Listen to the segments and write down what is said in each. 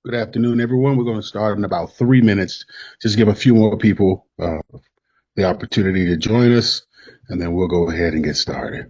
Good afternoon, everyone. We're going to start in about 3 minutes. Just give a few more people the opportunity to join us, and then we'll go ahead and get started.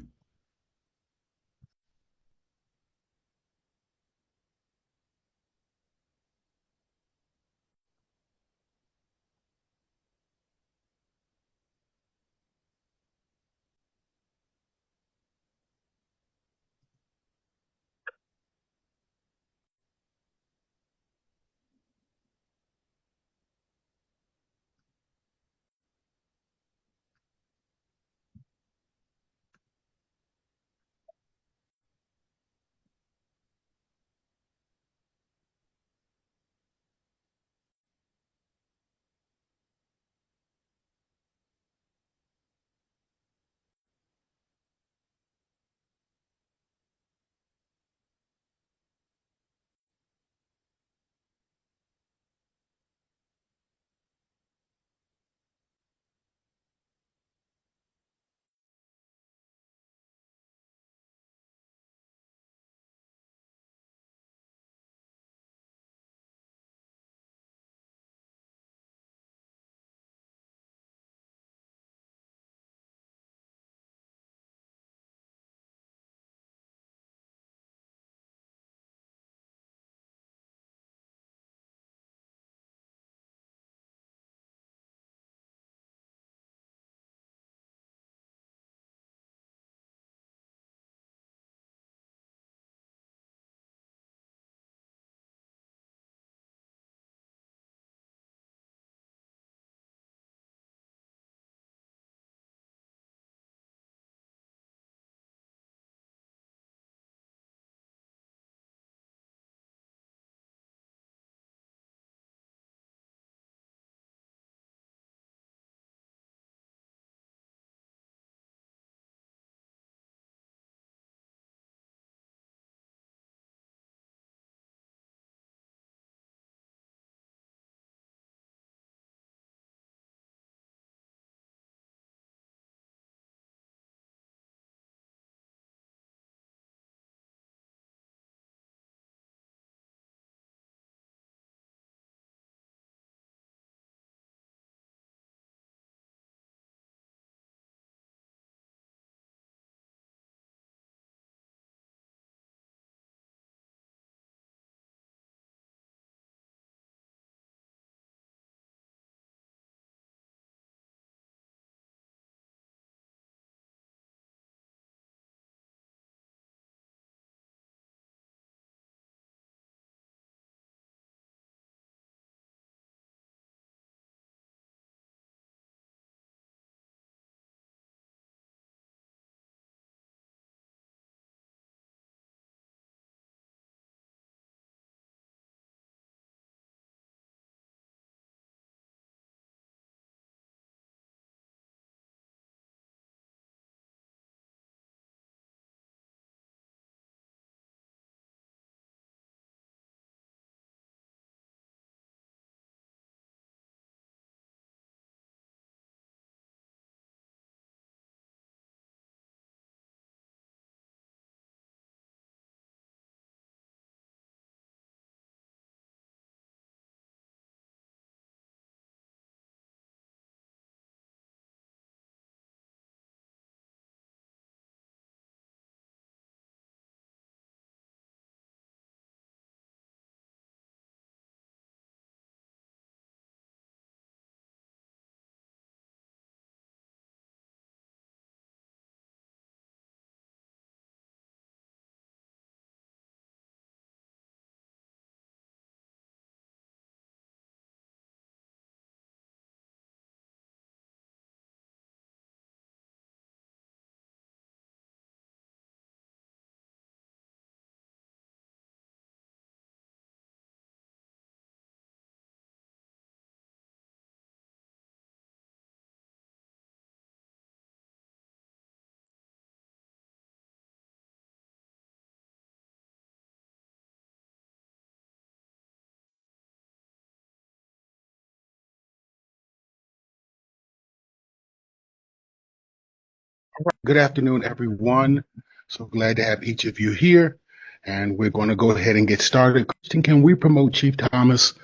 Good afternoon, everyone. So glad to have each of you here. and we're going to go ahead and get started. Christian, can we promote Chief Thomas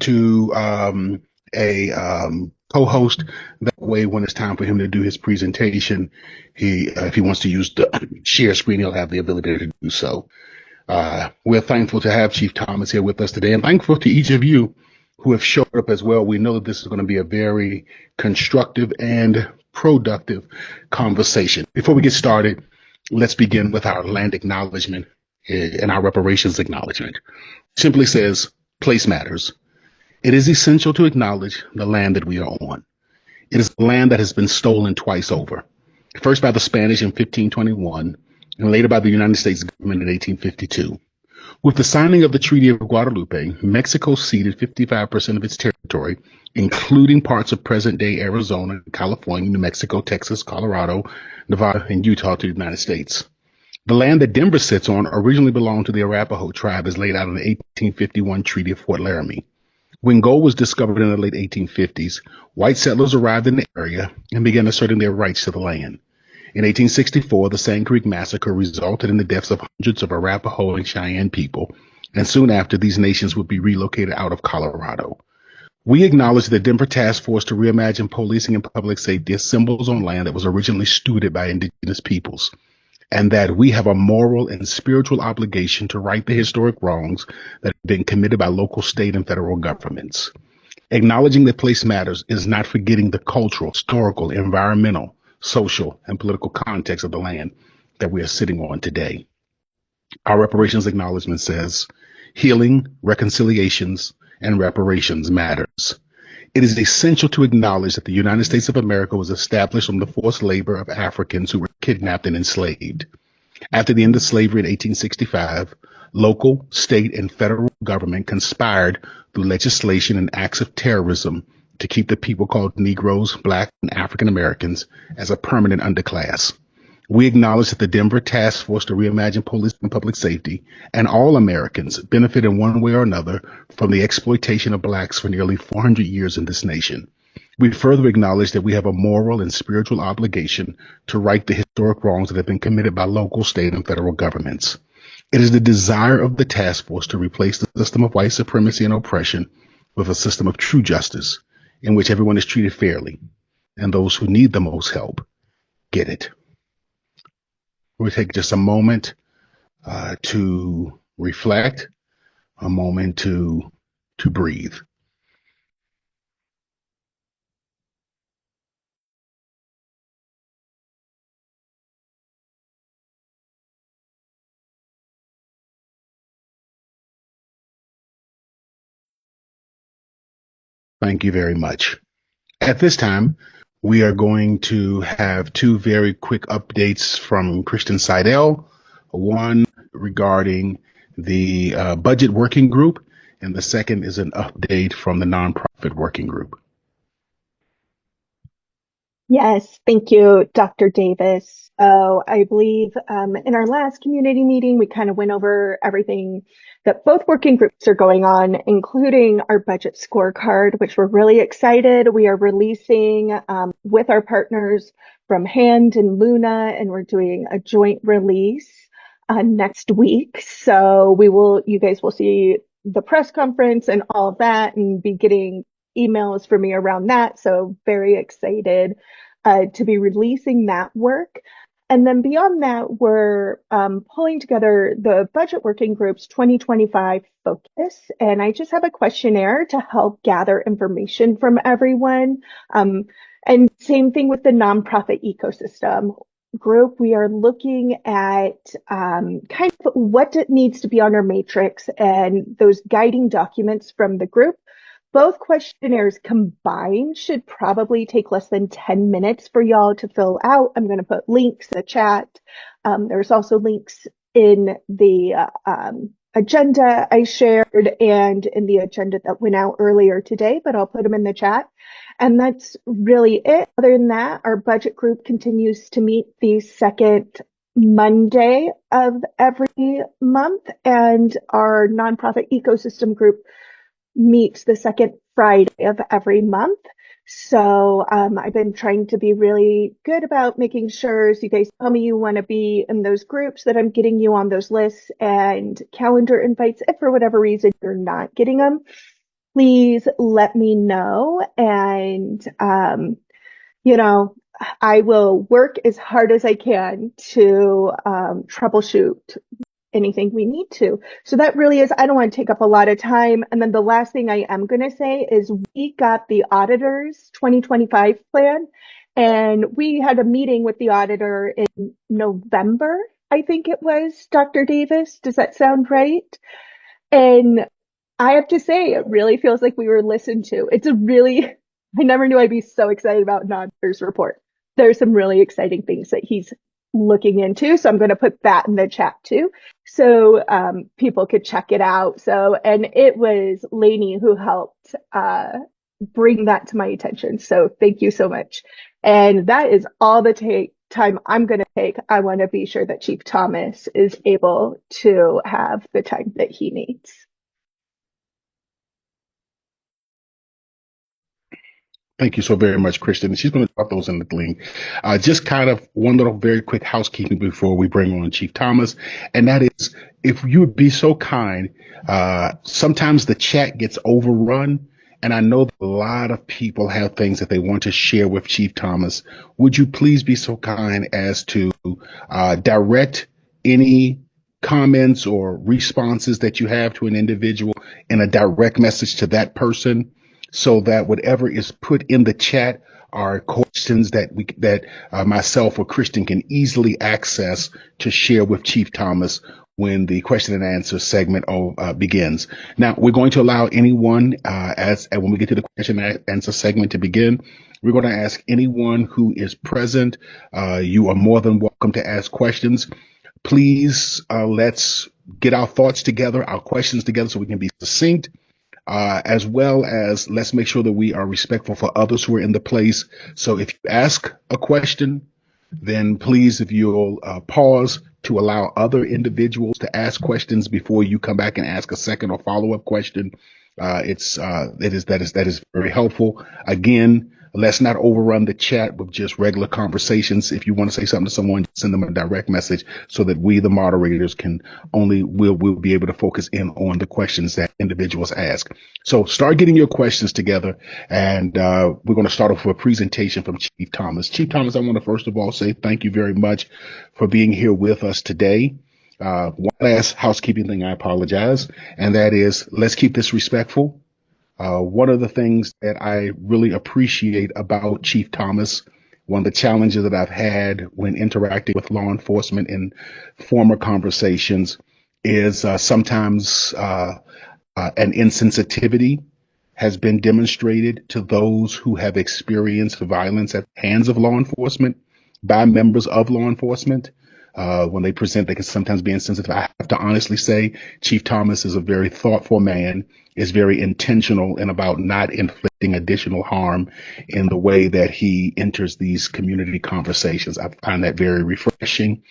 to a co-host? That way, when it's time for him to do his presentation, if he wants to use the share screen, he'll have the ability to do so. We're thankful to have Chief Thomas here with us today, and thankful to each of you who have showed up as well. We know that this is going to be a very constructive and productive conversation. Before we get started, let's begin with our land acknowledgement and our reparations acknowledgement. Simply says, place matters. It is essential to acknowledge the land that we are on. It is a land that has been stolen twice over, first by the Spanish in 1521 and later by the United States government in 1852. With the signing of the Treaty of Guadalupe, Mexico ceded 55% of its territory, including parts of present-day Arizona, California, New Mexico, Texas, Colorado, Nevada, and Utah to the United States. The land that Denver sits on originally belonged to the Arapaho tribe as laid out in the 1851 Treaty of Fort Laramie. When gold was discovered in the late 1850s, white settlers arrived in the area and began asserting their rights to the land. In 1864, the Sand Creek Massacre resulted in the deaths of hundreds of Arapaho and Cheyenne people, and soon after, these nations would be relocated out of Colorado. We acknowledge the Denver Task Force to Reimagine Policing and Public Safety assembles on land that was originally stewarded by indigenous peoples, and that we have a moral and spiritual obligation to right the historic wrongs that have been committed by local, state, and federal governments. Acknowledging that place matters is not forgetting the cultural, historical, environmental, social, and political context of the land that we are sitting on today. Our reparations acknowledgement says, healing, reconciliations, and reparations matters. It is essential to acknowledge that the United States of America was established on the forced labor of Africans who were kidnapped and enslaved. After the end of slavery in 1865, local, state, and federal government conspired through legislation and acts of terrorism to keep the people called Negroes, Black, and African Americans as a permanent underclass. We acknowledge that the Denver Task Force to Reimagine Policing and Public Safety and all Americans benefit in one way or another from the exploitation of Blacks for nearly 400 years in this nation. We further acknowledge that we have a moral and spiritual obligation to right the historic wrongs that have been committed by local, state, and federal governments. It is the desire of the task force to replace the system of white supremacy and oppression with a system of true justice in which everyone is treated fairly and those who need the most help get it. We'll take just a moment to reflect, a moment to breathe. Thank you very much. At this time, we are going to have two very quick updates from Christian Seidel, one regarding the budget working group, and the second is an update from the nonprofit working group. Yes, thank you, Dr. Davis. I believe in our last community meeting, we kind of went over everything that both working groups are going on, including our budget scorecard, which we're really excited. We are releasing with our partners from Hand and Luna, and we're doing a joint release next week. So you guys will see the press conference and all of that and be getting emails from me around that. So very excited to be releasing that work. And then beyond that, we're pulling together the budget working group's 2025 focus. And I just have a questionnaire to help gather information from everyone. And same thing with the nonprofit ecosystem group. We are looking at kind of what needs to be on our matrix and those guiding documents from the group. Both questionnaires combined should probably take less than 10 minutes for y'all to fill out. I'm going to put links in the chat. There's also links in the agenda I shared and in the agenda that went out earlier today, but I'll put them in the chat. And that's really it. Other than that, our budget group continues to meet the second Monday of every month, and our nonprofit ecosystem group meets the second Friday of every month. So I've been trying to be really good about making sure, so you guys tell me you want to be in those groups, that I'm getting you on those lists and calendar invites. If for whatever reason you're not getting them, please let me know. And, you know, I will work as hard as I can to troubleshoot anything we need to. So that really is, I don't want to take up a lot of time. And then the last thing I am going to say is we got the auditor's 2025 plan, and we had a meeting with the auditor in November, I think it was, Dr. Davis. Does that sound right? And I have to say, it really feels like we were listened to. It's a really, I never knew I'd be so excited about an auditor's report. There's some really exciting things that he's looking into. So I'm going to put that in the chat too. So people could check it out. So, and it was Lainey who helped bring that to my attention. So thank you so much. And that is all the time I'm going to take. I want to be sure that Chief Thomas is able to have the time that he needs. Thank you so very much, Kristen. She's going to drop those in the link. Just kind of one little very quick housekeeping before we bring on Chief Thomas, and that is, if you would be so kind, sometimes the chat gets overrun, and I know that a lot of people have things that they want to share with Chief Thomas. Would you please be so kind as to direct any comments or responses that you have to an individual in a direct message to that person, so that whatever is put in the chat are questions that myself or Christian can easily access to share with Chief Thomas when the question and answer segment begins. Now, we're going to allow anyone, when we get to the question and answer segment to begin, we're going to ask anyone who is present. You are more than welcome to ask questions. Please, let's get our thoughts together, our questions together, so we can be succinct. As well as let's make sure that we are respectful for others who are in the place. So if you ask a question, then please, if you'll pause to allow other individuals to ask questions before you come back and ask a second or follow-up question. That is very helpful. Again, let's not overrun the chat with just regular conversations. If you want to say something to someone, send them a direct message so that we, the moderators, we'll be able to focus in on the questions that individuals ask. So start getting your questions together, and we're going to start off with a presentation from Chief Thomas. Chief Thomas, I want to first of all say thank you very much for being here with us today. One last housekeeping thing, I apologize, and that is, let's keep this respectful. One of the things that I really appreciate about Chief Thomas, one of the challenges that I've had when interacting with law enforcement in former conversations, is sometimes an insensitivity has been demonstrated to those who have experienced violence at the hands of law enforcement by members of law enforcement. When they present, they can sometimes be insensitive. I have to honestly say, Chief Thomas is a very thoughtful man, is very intentional and about not inflicting additional harm in the way that he enters these community conversations. I find that very refreshing.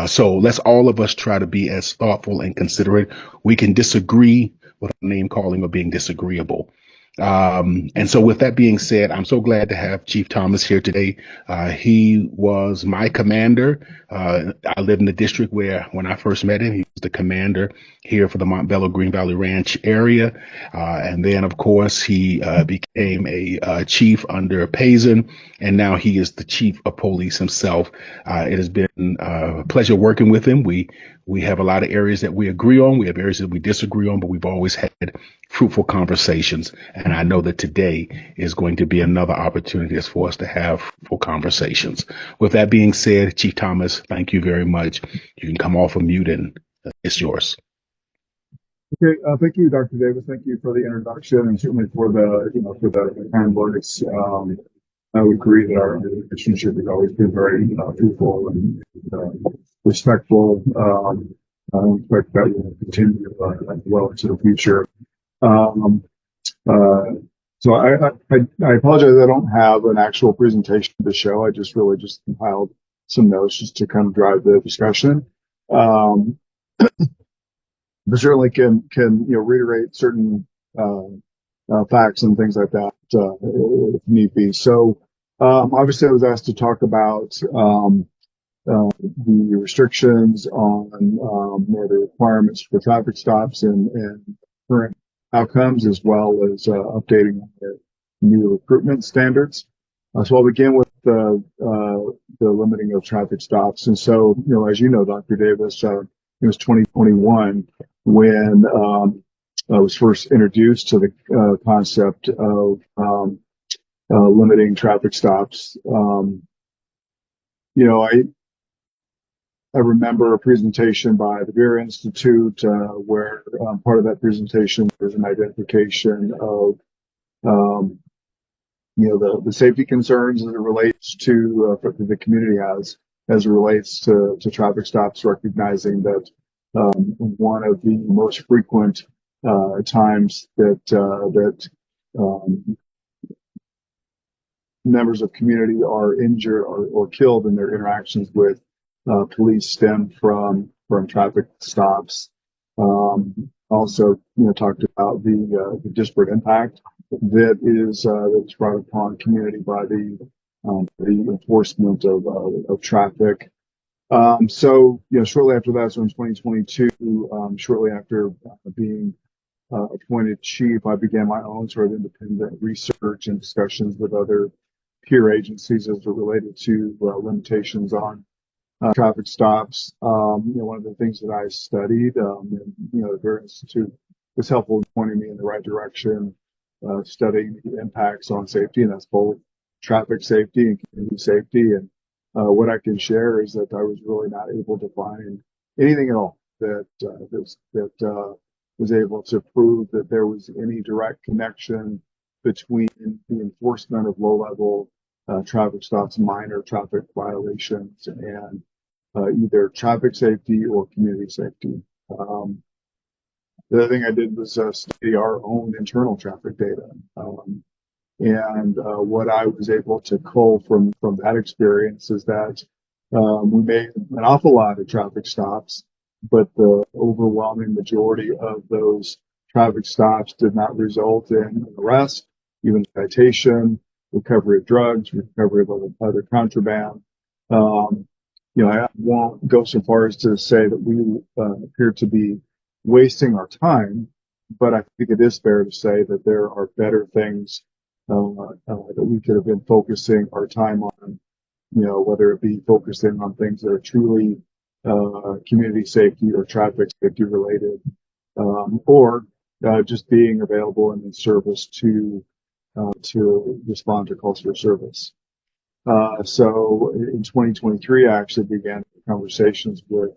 So let's all of us try to be as thoughtful and considerate. We can disagree without name calling or being disagreeable. And so with that being said, I'm so glad to have Chief Thomas here today. He was my commander. I live in the district where, when I first met him, he was the commander here for the Montbello Green Valley Ranch area. And then, of course, he became a chief under Payson, and now he is the chief of police himself. It has been a pleasure working with him. We have a lot of areas that we agree on. We have areas that we disagree on, but we've always had fruitful conversations. And I know that today is going to be another opportunity for us to have full conversations. With that being said, Chief Thomas, thank you very much. You can come off of mute and it's yours. Okay, thank you, Dr. Davis. Thank you for the introduction and certainly for the kind words. I would agree that our relationship has always been very fruitful and respectful. I expect that will continue well into the future. So I apologize. I don't have an actual presentation to show. I just compiled some notes just to kind of drive the discussion. But certainly can reiterate certain facts and things like that if need be. So obviously, I was asked to talk about the restrictions on the requirements for traffic stops and current outcomes, as well as updating the new recruitment standards. So I'll begin with the limiting of traffic stops. And so, as you know, Dr. Davis, it was 2021 when I was first introduced to the concept of limiting traffic stops. I remember a presentation by the Vera Institute where part of that presentation was an identification of the safety concerns as it relates to that the community has as it relates to traffic stops, recognizing that one of the most frequent times that members of community are injured or killed in their interactions with police stem from traffic stops. Also, talked about the disparate impact that's brought upon community by the enforcement of traffic. So, shortly after that, so in 2022, shortly after being appointed chief, I began my own sort of independent research and discussions with other peer agencies as it related to limitations on traffic stops. One of the things that I studied, and, the Vera Institute was helpful in pointing me in the right direction, studying the impacts on safety, and that's both traffic safety and community safety. And what I can share is that I was really not able to find anything at all that was able to prove that there was any direct connection between the enforcement of low-level traffic stops, minor traffic violations, and either traffic safety or community safety. The other thing I did was study our own internal traffic data. And what I was able to cull from that experience is that we made an awful lot of traffic stops, but the overwhelming majority of those traffic stops did not result in an arrest, even citation, recovery of drugs, recovery of other contraband. I won't go so far as to say that we appear to be wasting our time, but I think it is fair to say that there are better things that we could have been focusing our time on, whether it be focusing on things that are truly community safety or traffic safety related, or just being available and in service to respond to calls for service. So in 2023, I actually began conversations with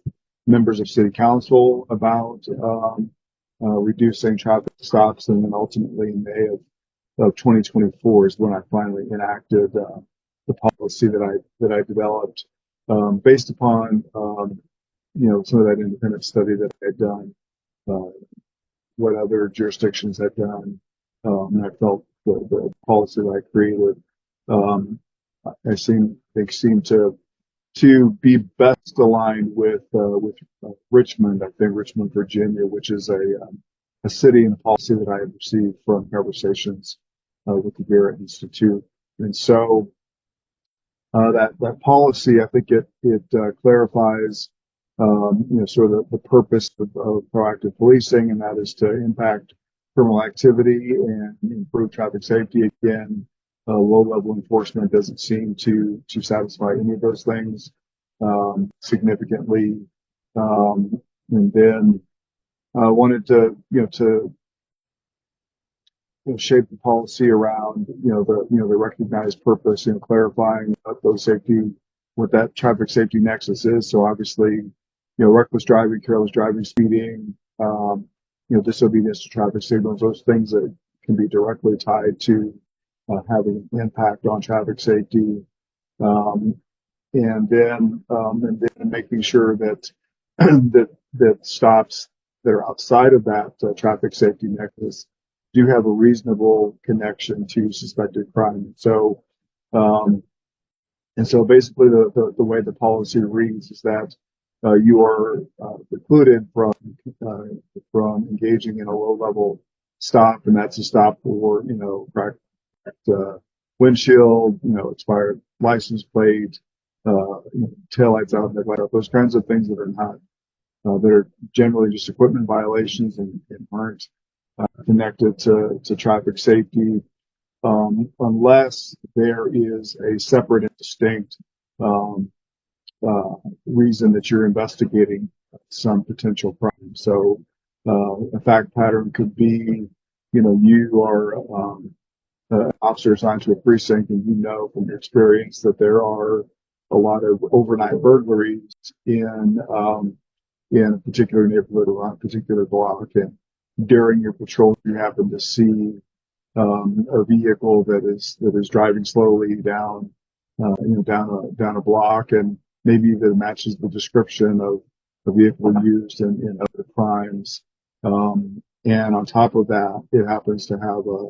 members of City Council about reducing traffic stops, and then ultimately in May of 2024 is when I finally enacted the policy that I developed based upon some of that independent study that I had done, what other jurisdictions had done, and I felt the policy that I created they seem to be best aligned with Richmond, I think Richmond, Virginia, which is a city and a policy that I have received from conversations with the Vera Institute. And so that policy, I think it clarifies sort of the purpose of proactive policing, and that is to impact criminal activity and improve traffic safety. Again, low-level enforcement doesn't seem to satisfy any of those things significantly. And then wanted to shape the policy around the recognized purpose, clarifying what that traffic safety nexus is. So obviously, reckless driving, careless driving, speeding, disobedience to traffic signals, those things that can be directly tied to having an impact on traffic safety, and then making sure that that stops that are outside of that traffic safety nexus do have a reasonable connection to suspected crime. So, and so basically the way the policy reads is that you are precluded from engaging in a low-level stop, and that's a stop for windshield, expired license plate, taillights out, headlight out, those kinds of things that are not, that are generally just equipment violations and aren't connected to traffic safety, unless there is a separate and distinct um, reason that you're investigating some potential crime. So a fact pattern could be, you are an officer assigned to a precinct, and from your experience that there are a lot of overnight burglaries in a particular neighborhood or on a particular block, and during your patrol, you happen to see a vehicle that is driving slowly down a block, and maybe that matches the description of the vehicle used in other crimes. And on top of that, it happens to have a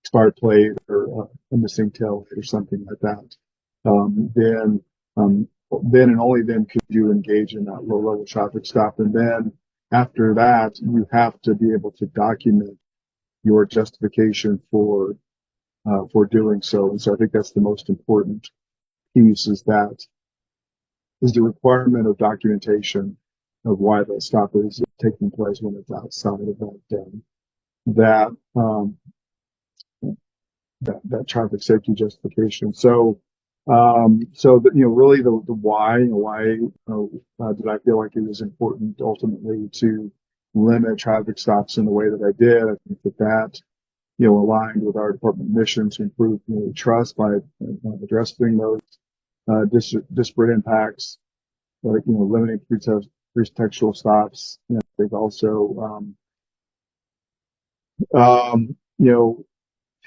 expired plate or a missing taillight or something like that. Then and only then could you engage in that low-level traffic stop. And then after that, you have to be able to document your justification for doing so. And so I think that's the most important piece, is the requirement of documentation of why the stop is taking place when it's outside of that traffic safety justification. So really the why did I feel like it was important ultimately to limit traffic stops in the way that I did. I think that aligned with our department mission to improve community trust by addressing those disparate impacts, limiting pretextual stops. They've also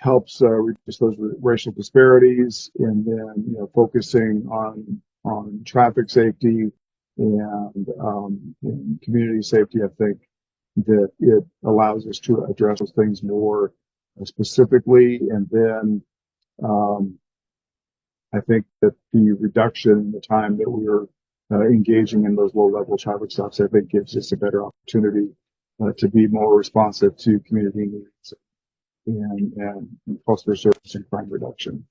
helps reduce those racial disparities, and then focusing on traffic safety and community safety. I think that it allows us to address those things more specifically, and then I think that the reduction in the time that we're engaging in those low-level traffic stops, I think, gives us a better opportunity to be more responsive to community needs and customer service and crime reduction.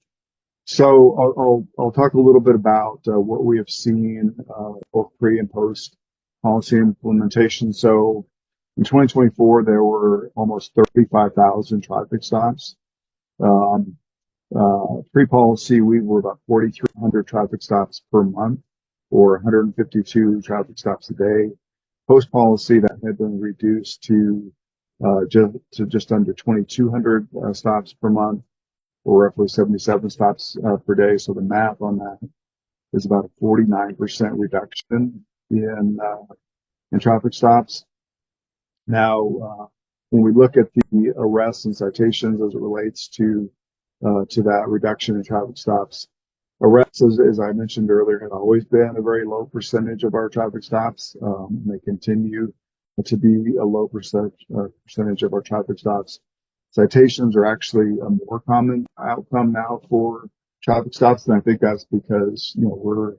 So I'll talk a little bit about what we have seen both pre and post policy implementation. So in 2024, there were almost 35,000 traffic stops. Pre-policy, we were about 4,300 traffic stops per month, or 152 traffic stops a day. Post-policy, that had been reduced to just under 2,200 stops per month, or roughly 77 stops per day. So the math on that is about a 49% reduction in traffic stops. Now, when we look at the arrests and citations as it relates to that reduction in traffic stops, arrests, as I mentioned earlier, have always been a very low percentage of our traffic stops. They continue to be a low percentage of our traffic stops. Citations are actually a more common outcome now for traffic stops, and I think that's because we're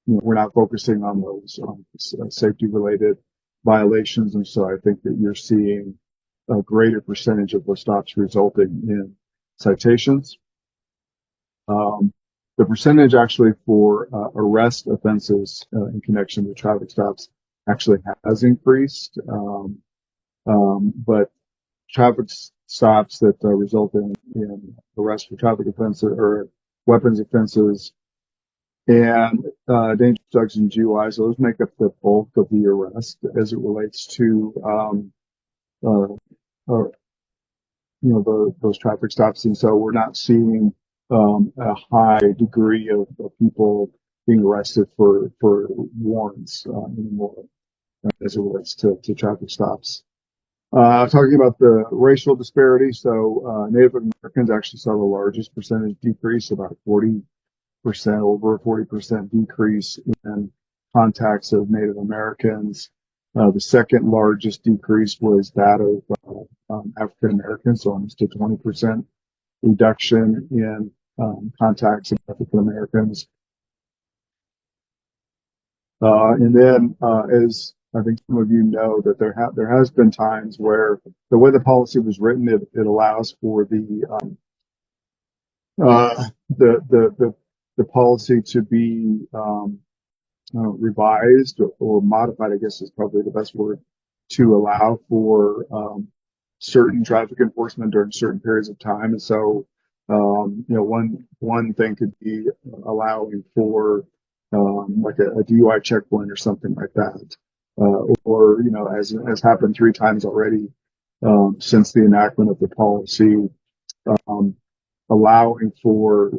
not focusing on those safety-related violations, and so I think that you're seeing a greater percentage of those stops resulting in citations. The percentage actually for arrest offenses in connection with traffic stops actually has increased, but traffic stops that result in arrest for traffic offenses or weapons offenses and dangerous drugs and GUIs, those make up the bulk of the arrest as it relates to those traffic stops, and so we're not seeing a high degree of people being arrested for warrants anymore as it relates to traffic stops. Talking about the racial disparity, so Native Americans actually saw the largest percentage decrease, about 40%, over a 40% decrease in contacts of Native Americans. The second largest decrease was that of African Americans, so almost a 20% reduction in contacts of African Americans. And then, as I think some of you know, that there has been times where the way the policy was written, it allows for the the policy to be revised or modified, I guess is probably the best word, to allow for certain traffic enforcement during certain periods of time. And so, one thing could be allowing for like a DUI checkpoint or something like that, or as happened 3 times already since the enactment of the policy. Um, Allowing for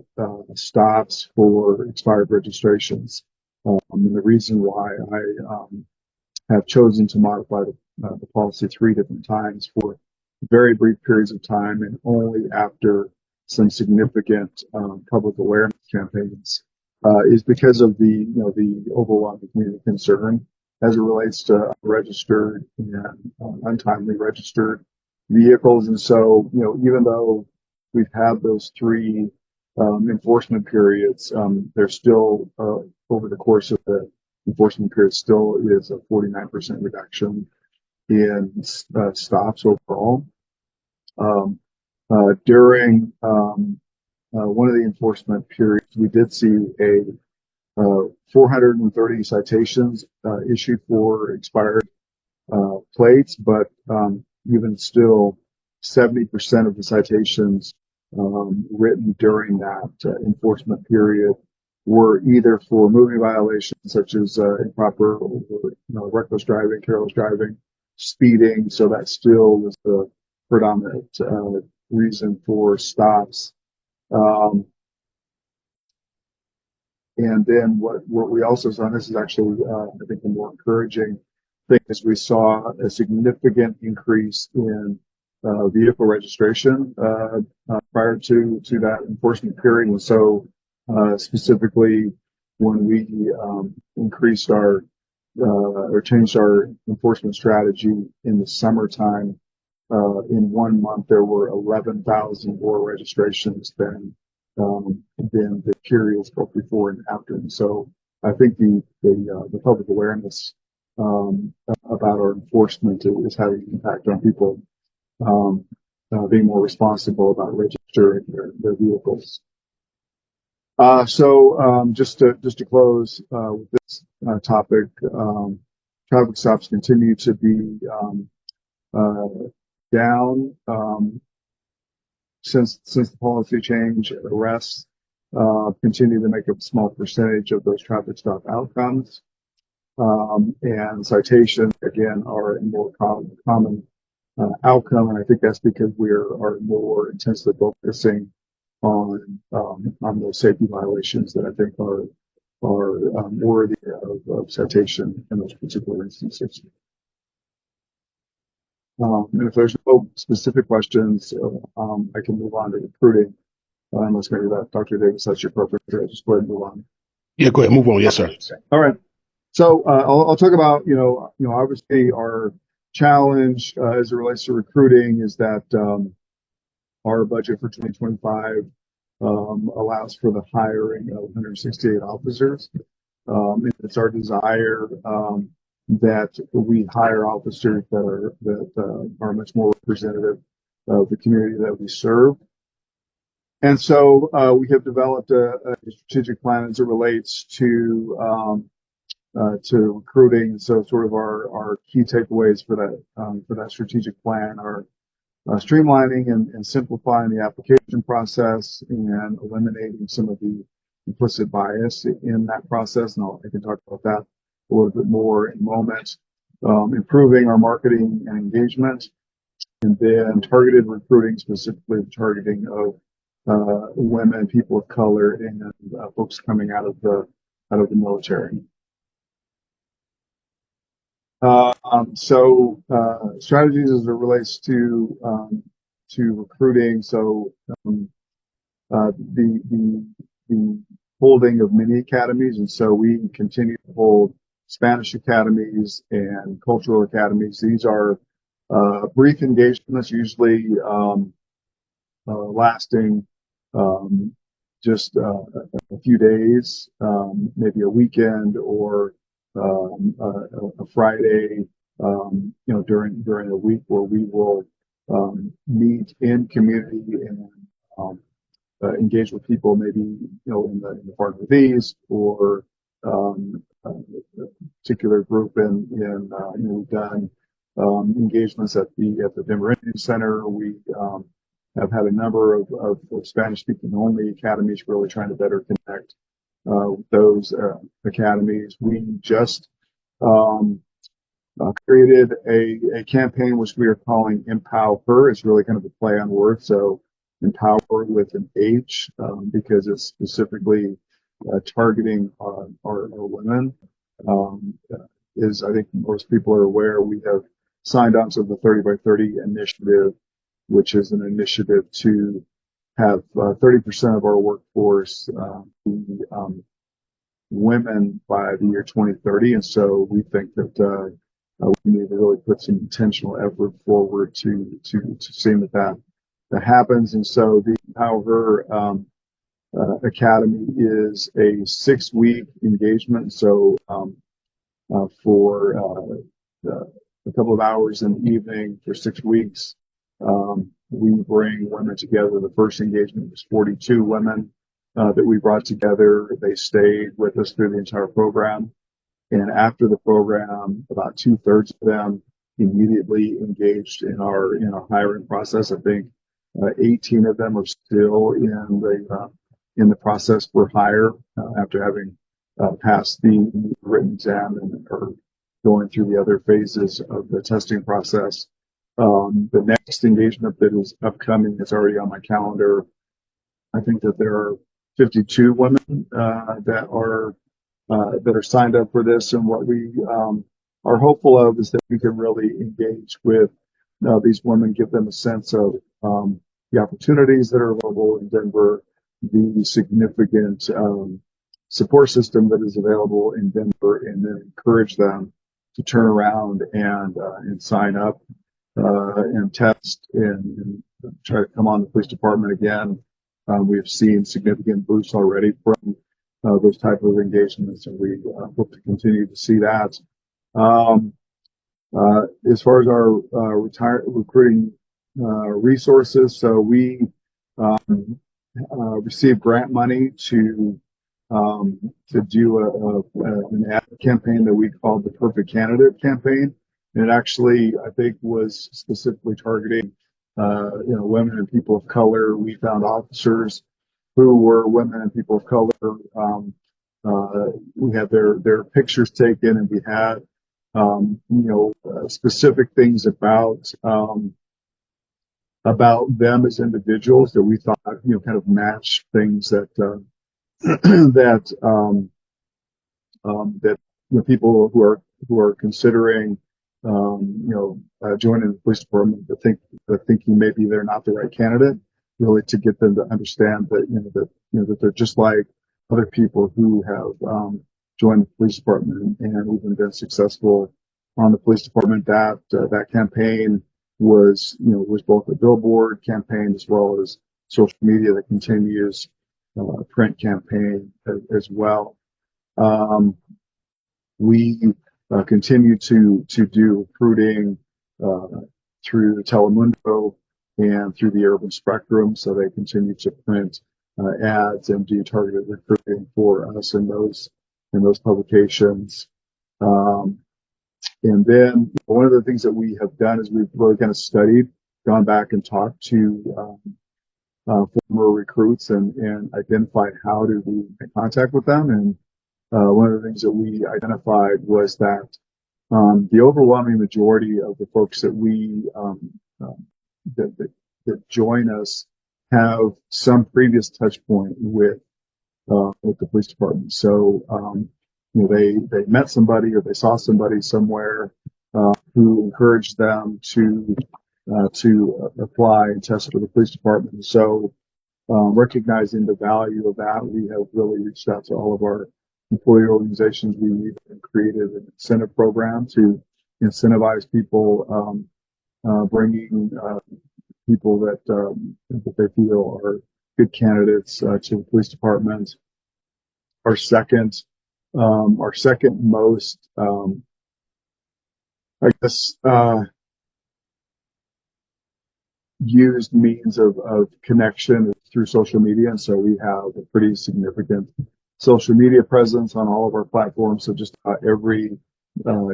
stops for expired registrations. And the reason why I have chosen to modify the policy 3 different times for very brief periods of time and only after some significant public awareness campaigns is because of the overwhelming community concern as it relates to registered and untimely registered vehicles. And so, even though we've had those 3 enforcement periods, there's still over the course of the enforcement period still is a 49% reduction in stops overall. During one of the enforcement periods, we did see a 430 citations issued for expired plates, but even still, 70% of the citations written during that enforcement period were either for moving violations such as improper or reckless driving, careless driving, speeding. So that still was the predominant reason for stops. And then what we also saw, and this is actually I think the more encouraging thing, is we saw a significant increase in vehicle registration prior to that enforcement period. And so specifically when we increased our or changed our enforcement strategy in the summertime, in 1 month there were 11,000 more registrations than the periods both before and after. And so I think the public awareness about our enforcement is having an impact on people being more responsible about registering their vehicles. So just to close with this topic, traffic stops continue to be down since the policy change. Arrests continue to make a small percentage of those traffic stop outcomes, and citations again are a more common outcome, and I think that's because we are more intensely focusing on those safety violations that I think are worthy of citation in those particular instances. And if there's no specific questions, I can move on to recruiting. Unless maybe that Dr. Davis, that's your preference. Just go ahead and move on. Yeah, go ahead, move on. Yes, sir. All right. So I'll talk about obviously our challenge as it relates to recruiting is that our budget for 2025 allows for the hiring of 168 officers. It's our desire that we hire officers that are much more representative of the community that we serve. And so we have developed a strategic plan as it relates to recruiting. So sort of our key takeaways for that strategic plan are streamlining and simplifying the application process and eliminating some of the implicit bias in that process. And I can talk about that a little bit more in a moment. Improving our marketing and engagement, and then targeted recruiting, specifically the targeting of women, people of color, and folks coming out of the military. Strategies as it relates to recruiting. So the holding of mini academies, and so we continue to hold Spanish academies and cultural academies. These are brief engagements, usually lasting just a few days, maybe a weekend or a Friday, during a week where we will meet in community and engage with people maybe, in the Farm Northeast or a particular group we've done engagements at the Denver Indian Center. We have had a number of Spanish-speaking only academies, really trying to better connect with those academies. We just created a campaign which we are calling Empower Her. It's really kind of a play on words, so empower with an H, because it's specifically targeting our women. As I think most people are aware, we have signed on to the 30 by 30 initiative, which is an initiative to have 30% of our workforce be women by the year 2030. And so we think that we need to really put some intentional effort forward to seeing that happens. And so the Empower Her Academy is a 6-week engagement. So for a couple of hours in the evening for 6 weeks, we bring women together. The first engagement was 42 women that we brought together. They stayed with us through the entire program. And after the program, about 2/3 of them immediately engaged in our hiring process. I think 18 of them are still in the process for hire after having passed the written exam and are going through the other phases of the testing process. The next engagement that is upcoming is already on my calendar. I think that there are 52 women that are signed up for this, and what we are hopeful of is that we can really engage with these women, give them a sense of the opportunities that are available in Denver, the significant support system that is available in Denver, and then encourage them to turn around and sign up and test and try to come on the police department again. We have seen significant boosts already from those type of engagements, and we hope to continue to see that. As far as our recruiting resources, so we receive grant money to do an ad campaign that we call the Perfect Candidate campaign. And it actually, I think, was specifically targeting women and people of color. We found officers who were women and people of color. We had their pictures taken, and we had specific things about them as individuals that we thought kind of matched things that people who are considering joining the police department, that thinking maybe they're not the right candidate, really to get them to understand that that they're just like other people who have joined the police department and even been successful on the police department. That campaign was both a billboard campaign as well as social media that continues, print campaign as well. We continue to do recruiting through Telemundo and through the Urban Spectrum, so they continue to print ads and do targeted recruiting for us in those publications. And then one of the things that we have done is we've really kind of gone back and talked to former recruits and identified how to be in contact with them. And one of the things that we identified was that the overwhelming majority of the folks that that join us have some previous touch point with the police department. So they met somebody or they saw somebody somewhere who encouraged them to apply and test for the police department. So recognizing the value of that, we have really reached out to all of our employee organizations. We created an incentive program to incentivize people bringing people that they feel are good candidates to the police department. Our second most, used means of connection through social media. And so we have a pretty significant social media presence on all of our platforms. So just every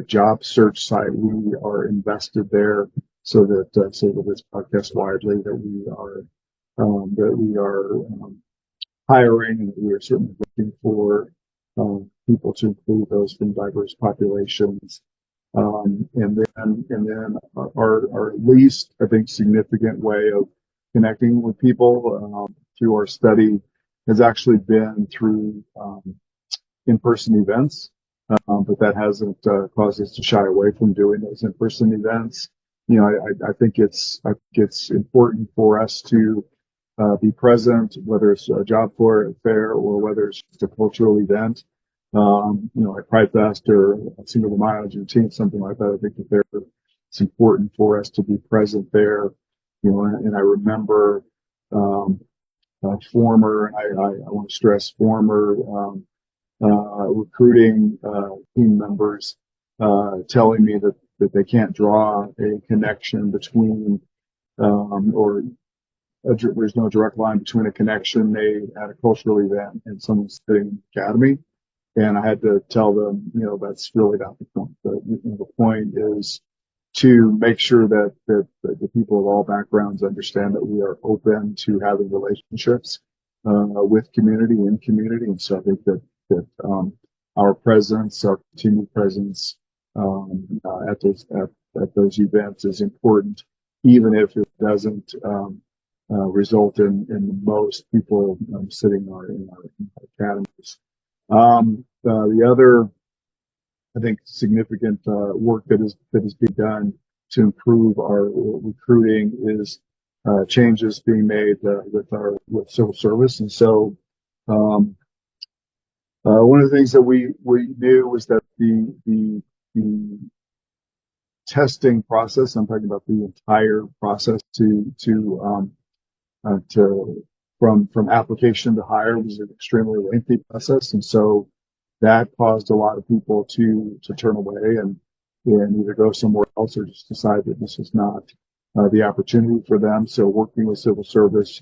job search site, we are invested there so that it's broadcast widely that we are hiring, and we are certainly looking for people to include those from diverse populations. And then our least, I think, significant way of connecting with people through our study has actually been through in-person events, but that hasn't caused us to shy away from doing those in-person events. I think it's important for us to be present, whether it's a job fair or whether it's just a cultural event. Like Pride Fest or a Cinco de Mayo, Juneteenth, something like that. I think that it's important for us to be present there. And I remember former, I want to stress former recruiting team members telling me that they can't draw a connection between there's no direct line between a connection made at a cultural event and someone sitting in the academy. And I had to tell them, that's really not the point. The point is to make sure that the people of all backgrounds understand that we are open to having relationships with community, in community. And so I think that our presence, our continued presence at those events is important, even if it doesn't result in the most people sitting in our academies. The other, I think, significant work that is being done to improve our recruiting is changes being made with civil service. And so one of the things that we knew was that the testing process, I'm talking about the entire process from application to hire, was an extremely lengthy process. And so that caused a lot of people to turn away and either go somewhere else or just decide that this is not the opportunity for them. So working with civil service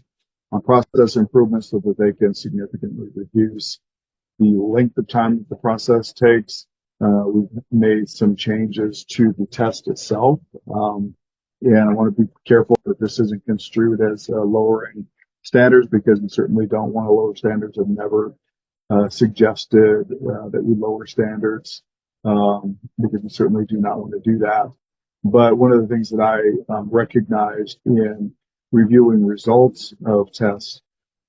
on process improvements so that they can significantly reduce the length of time that the process takes. We've made some changes to the test itself. And I want to be careful that this isn't construed as lowering standards, because we certainly don't want to lower standards. I've never suggested that we lower standards, because we certainly do not want to do that. But one of the things that I recognized in reviewing results of tests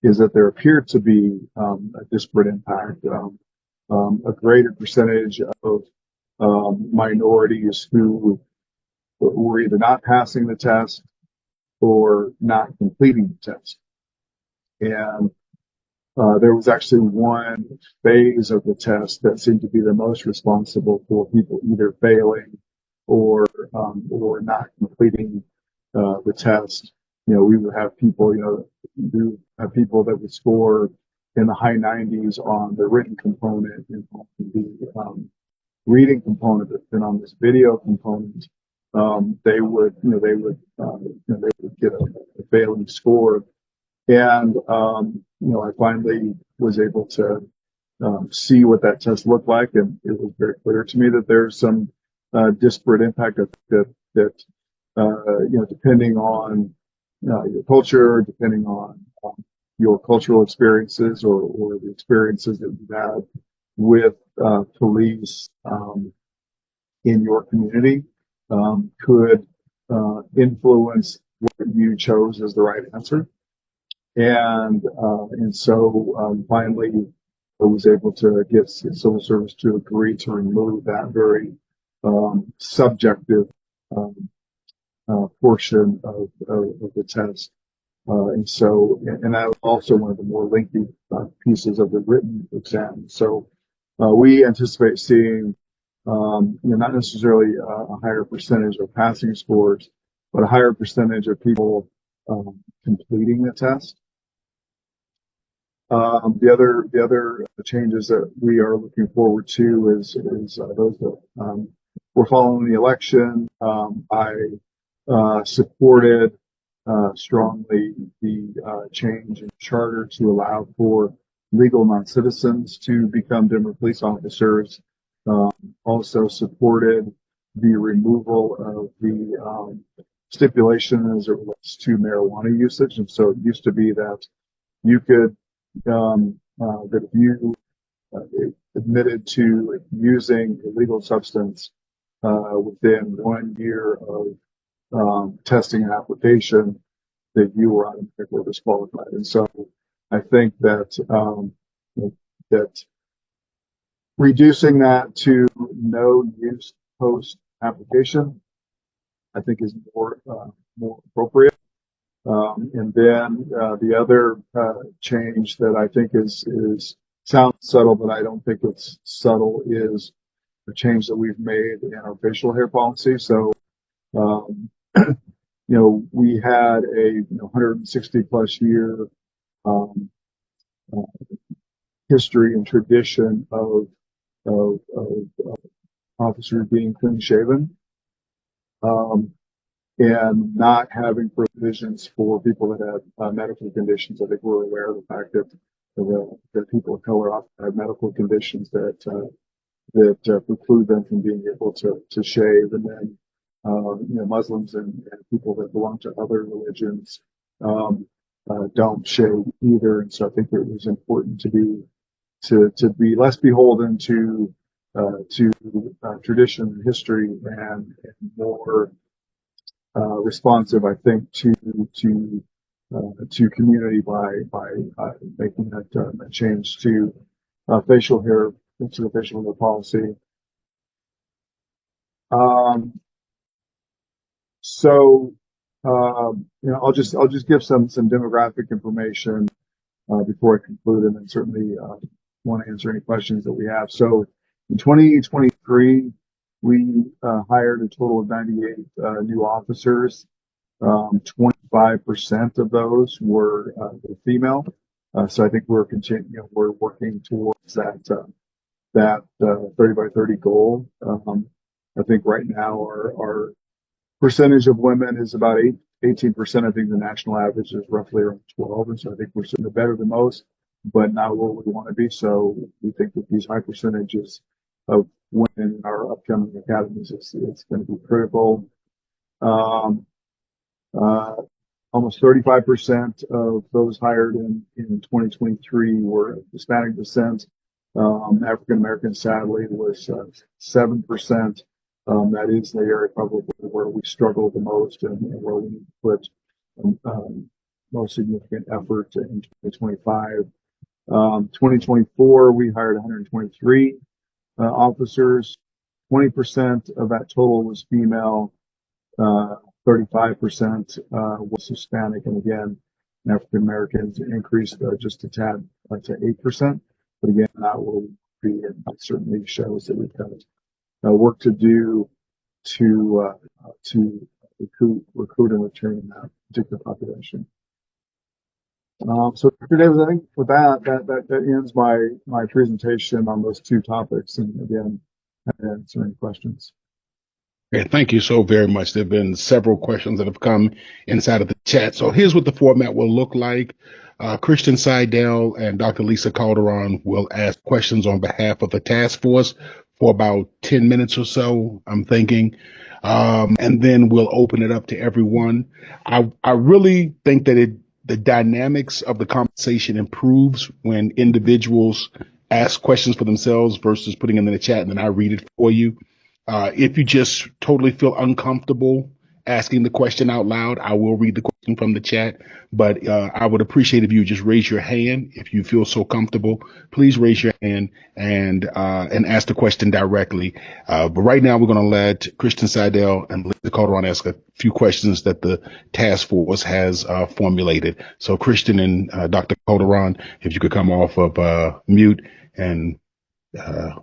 is that there appeared to be a disparate impact. A greater percentage of minorities who were either not passing the test or not completing the test. And there was actually one phase of the test that seemed to be the most responsible for people either failing or not completing the test. We would have people, that would score in the high 90s on the written component and on the reading component, and on this video component, they would get a failing score. And I finally was able to see what that test looked like, and it was very clear to me that there's some disparate impact that depending on your culture, depending on your cultural experiences or the experiences that you've had with police in your community, could influence what you chose as the right answer. And so finally, I was able to get civil service to agree to remove that very subjective portion of the test. And that was also one of the more lengthy pieces of the written exam. So we anticipate seeing, not necessarily a higher percentage of passing scores, but a higher percentage of people completing the test. The other changes that we are looking forward to is those that were following the election. I supported strongly the change in charter to allow for legal non-citizens to become Denver police officers. Um, Also supported the removal of the stipulation as it relates to marijuana usage. And so it used to be that you could, that if you admitted to using a legal substance within 1 year of testing an application, that you were automatically disqualified. And so I think that that reducing that to no use post application, I think is more appropriate. And then the other change that I think is sounds subtle, but I don't think it's subtle, is the change that we've made in our facial hair policy. So, um, we had a 160 plus year um, uh, history and tradition of officers being clean shaven. Um, and not having provisions for people that have medical conditions. I think we're aware of the fact that people of color often have medical conditions that preclude them from being able to shave, and then Muslims and people that belong to other religions don't shave either. And so I think it was important to be less beholden to tradition and history, and more responsive, I think, to community by making that change to facial hair, to the facial hair policy. Um, so I'll just give some demographic information before I conclude, and then certainly want to answer any questions that we have. So in 2023, we hired a total of 98 new officers. 25% of those were female. So I think we're working towards that 30 by 30 goal. I think right now our percentage of women is about 18%. I think the national average is roughly around 12. And so I think we're certainly better than most, but not where we want to be. So we think that these high percentages of women in our upcoming academies, it's going to be critical. Um, uh, Almost 35% of those hired in 2023 were Hispanic descent. African American, sadly, was 7%. That is the area probably where we struggle the most, and where we need to put most significant effort in 2025. 2024, we hired 123 officers. 20% of that total was female. 35% was Hispanic, and again, African Americans increased just a tad to 8%. But again, that will be, and that certainly shows that we've got work to do to recruit and retain that particular population. So, Dr. Davis, I think with that ends my presentation on those two topics. And again, answer any questions. Okay, thank you so very much. There have been several questions that have come inside of the chat. So here's what the format will look like. Christian Seidel and Dr. Lisa Calderon will ask questions on behalf of the task force for about 10 minutes or so, I'm thinking. And then we'll open it up to everyone. I really think that the dynamics of the conversation improves when individuals ask questions for themselves versus putting them in the chat and then I read it for you. If you just totally feel uncomfortable asking the question out loud, I will read the question from the chat. But I would appreciate if you just raise your hand if you feel so comfortable. Please raise your hand and ask the question directly. But right now, we're going to let Christian Seidel and Lisa Calderon ask a few questions that the task force has formulated. So Christian and Dr. Calderon, if you could come off of mute, and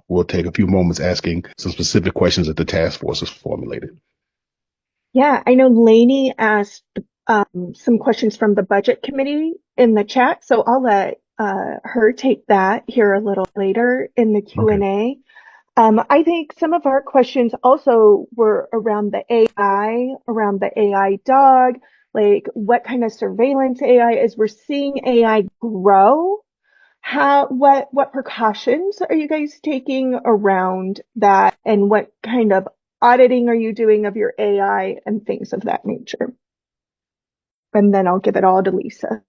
we'll take a few moments asking some specific questions that the task force has formulated. Yeah, I know Lainey asked some questions from the budget committee in the chat, so I'll let her take that here a little later in the Q&A. Okay. I think some of our questions also were around the AI dog. like what kind of surveillance AI is. We're seeing AI grow. What precautions are you guys taking around that, and what kind of auditing are you doing of your AI and things of that nature? And then I'll give it all to Lisa.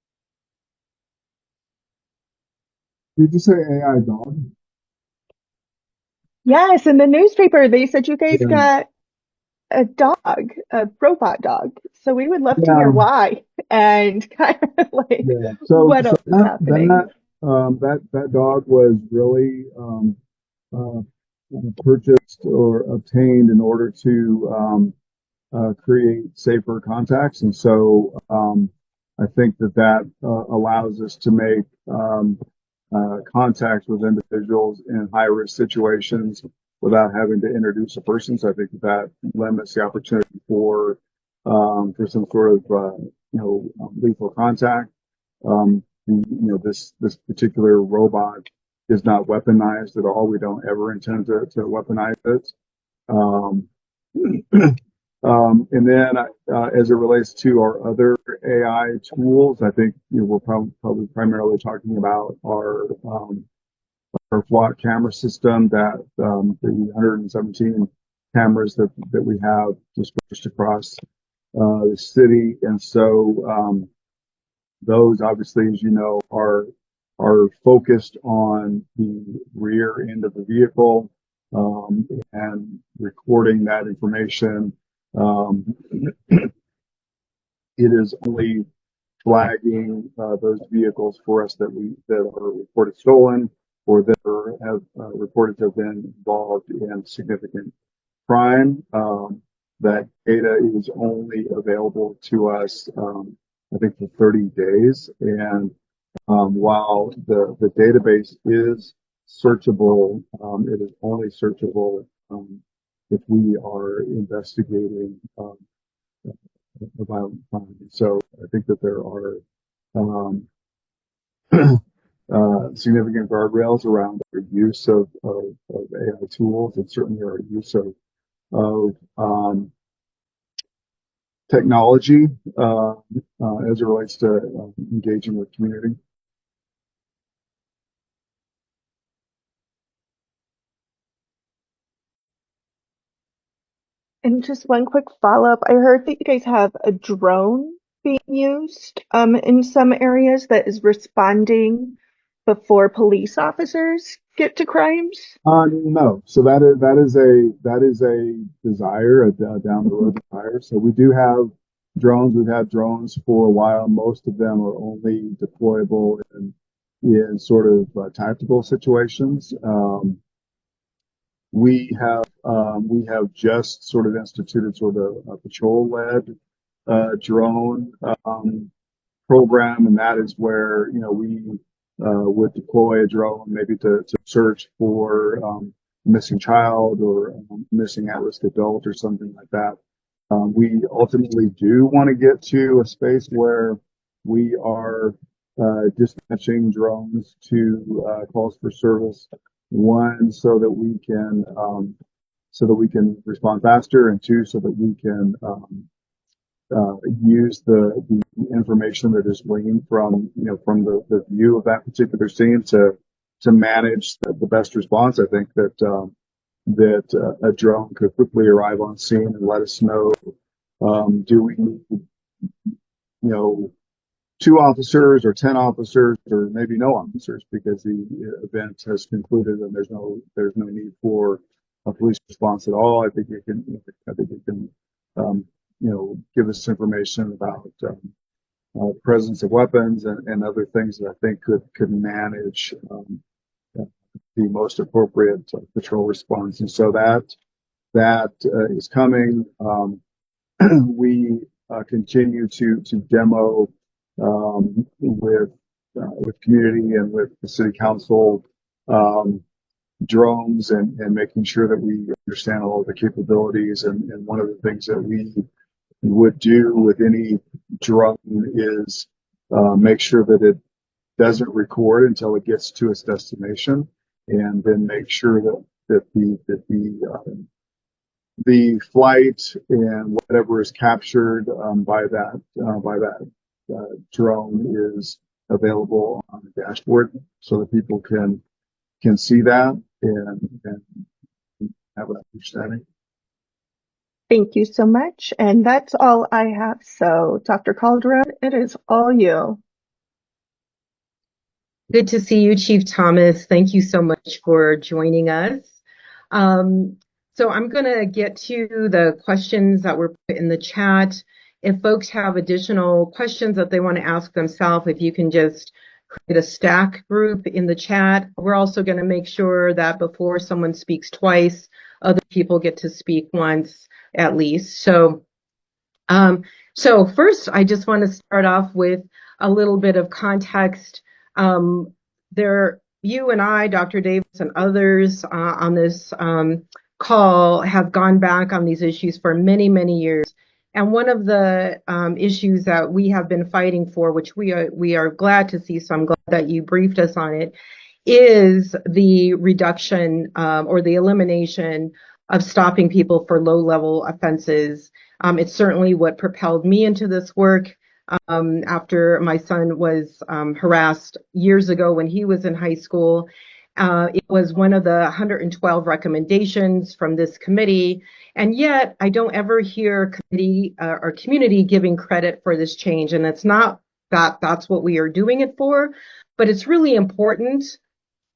Did you say AI dog? Yes, in the newspaper they said you guys Yeah. got a dog, a robot dog. So we would love to hear Yeah. why and kind of like Yeah. what So else is happening. that dog was really uh, purchased or obtained in order to create safer contacts. And so I think that allows us to make contacts with individuals in high risk situations without having to introduce a person. So I think that limits the opportunity for some sort of lethal contact. This particular robot is not weaponized at all. We don't ever intend to weaponize it. Um, and then as it relates to our other AI tools, I think we're probably primarily talking about our FWAT camera system, that the 117 cameras that we have dispersed across the city. And so those obviously, as you know, are focused on the rear end of the vehicle and recording that information. Um, it is only flagging those vehicles for us that are reported stolen or that have reported to have been involved in significant crime. That data is only available to us, I think, for 30 days. And while the database is searchable, it is only searchable if we are investigating a violent crime. So I think that there are um, significant guardrails around our use of AI tools, and certainly our use of technology as it relates to engaging with community. And just one quick follow-up. I heard that you guys have a drone being used in some areas that is responding before police officers get to crimes. No, so that is a desire, a down the road desire. So we do have drones. We've had drones for a while. Most of them are only deployable in sort of tactical situations. We have just sort of instituted sort of a patrol-led drone program, and that is where we would deploy a drone maybe to search for a missing child or missing at-risk adult or something like that. We ultimately do want to get to a space where we are dispatching drones to calls for service. One, so that we can respond faster, and two, so that we can use the information that is gleaned from the view of that particular scene to manage the best response. I think that a drone could quickly arrive on scene and let us know, do we need, two officers or 10 officers or maybe no officers because the event has concluded and there's no need for a police response at all. I think it can give us information about presence of weapons and other things that I think could manage the most appropriate patrol response. And so that is coming. We continue to demo with community and with the city council drones and making sure that we understand all of the capabilities. And one of the things that we would do with any drone is make sure that it doesn't record until it gets to its destination, and then make sure that the the flight and whatever is captured by that drone is available on the dashboard so that people can see that and have an understanding. Thank you so much. And that's all I have. So, Dr. Calderon, it is all you. Good to see you, Chief Thomas. Thank you so much for joining us. So I'm going to get to the questions that were put in the chat. If folks have additional questions that they want to ask themselves, if you can just create a stack group in the chat. We're also going to make sure that before someone speaks twice, other people get to speak once at least. So first, I just want to start off with a little bit of context. You and I, Dr. Davis, and others on this call have gone back on these issues for many, many years. And one of the issues that we have been fighting for, which we are glad to see, so I'm glad that you briefed us on it, is the reduction or the elimination of stopping people for low-level offenses. It's certainly what propelled me into this work. After my son was harassed years ago when he was in high school. It was one of the 112 recommendations from this committee, and yet I don't ever hear committee or community giving credit for this change, and it's not that that's what we are doing it for, but it's really important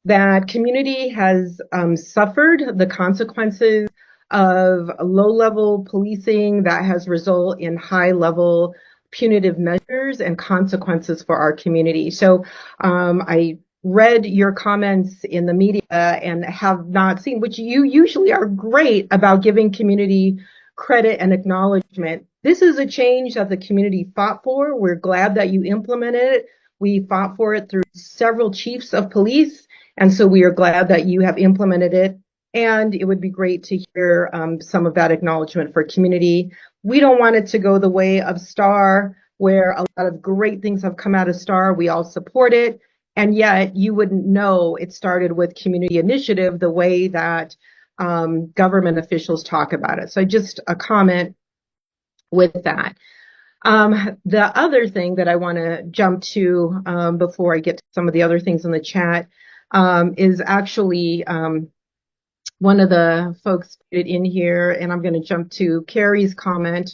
that community has suffered the consequences of low-level policing that has resulted in high-level punitive measures and consequences for our community. So I read your comments in the media and have not seen, which you usually are great about giving community credit and acknowledgement. This is a change that the community fought for. We're glad that you implemented it. We fought for it through several chiefs of police, and so we are glad that you have implemented it. And it would be great to hear some of that acknowledgement for community. We don't want it to go the way of STAR, where a lot of great things have come out of STAR. We all support it. And yet you wouldn't know it started with community initiative the way that government officials talk about it. So just a comment with that. The other thing that I want to jump to before I get to some of the other things in the chat is actually one of the folks put it in here, and I'm going to jump to Carrie's comment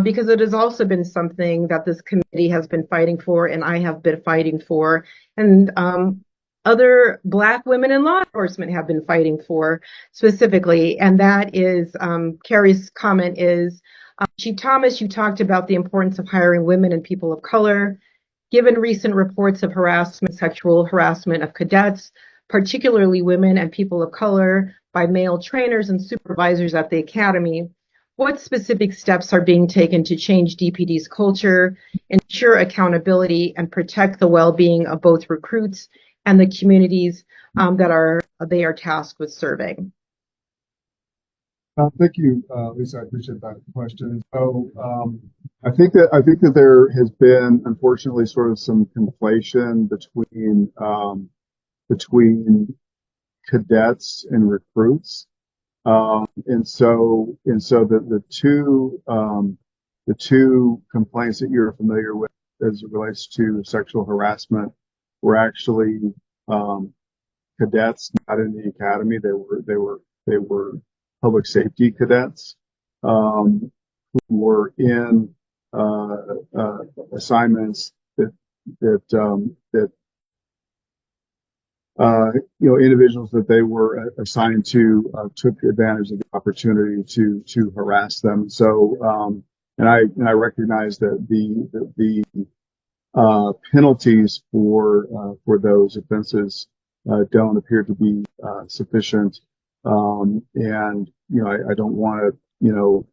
because it has also been something that this committee has been fighting for, and I have been fighting for, and other Black women in law enforcement have been fighting for specifically, and that is Carrie's comment is, Chief Thomas, you talked about the importance of hiring women and people of color. Given recent reports of harassment, sexual harassment of cadets, particularly women and people of color, by male trainers and supervisors at the academy, what specific steps are being taken to change DPD's culture, ensure accountability, and protect the well-being of both recruits and the communities that they are tasked with serving? Thank you, Lisa. I appreciate that question. So I think that there has been, unfortunately, sort of some conflation between cadets and recruits. And so the two complaints that you're familiar with as it relates to sexual harassment were actually cadets not in the academy. They were public safety cadets who were in assignments that individuals that they were assigned to took advantage of the opportunity to harass them. So, and I recognize that the penalties for those offenses don't appear to be sufficient. And I don't want to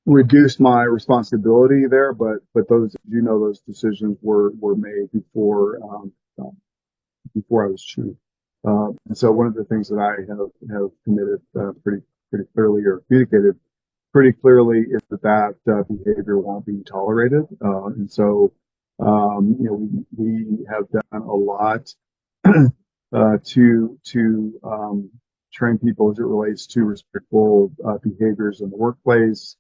reduce my responsibility there, but those, those decisions were made before I was chief. And so one of the things that I have committed pretty clearly, or communicated pretty clearly, is that behavior won't be tolerated. And so we have done a lot to train people as it relates to respectful behaviors in the workplace.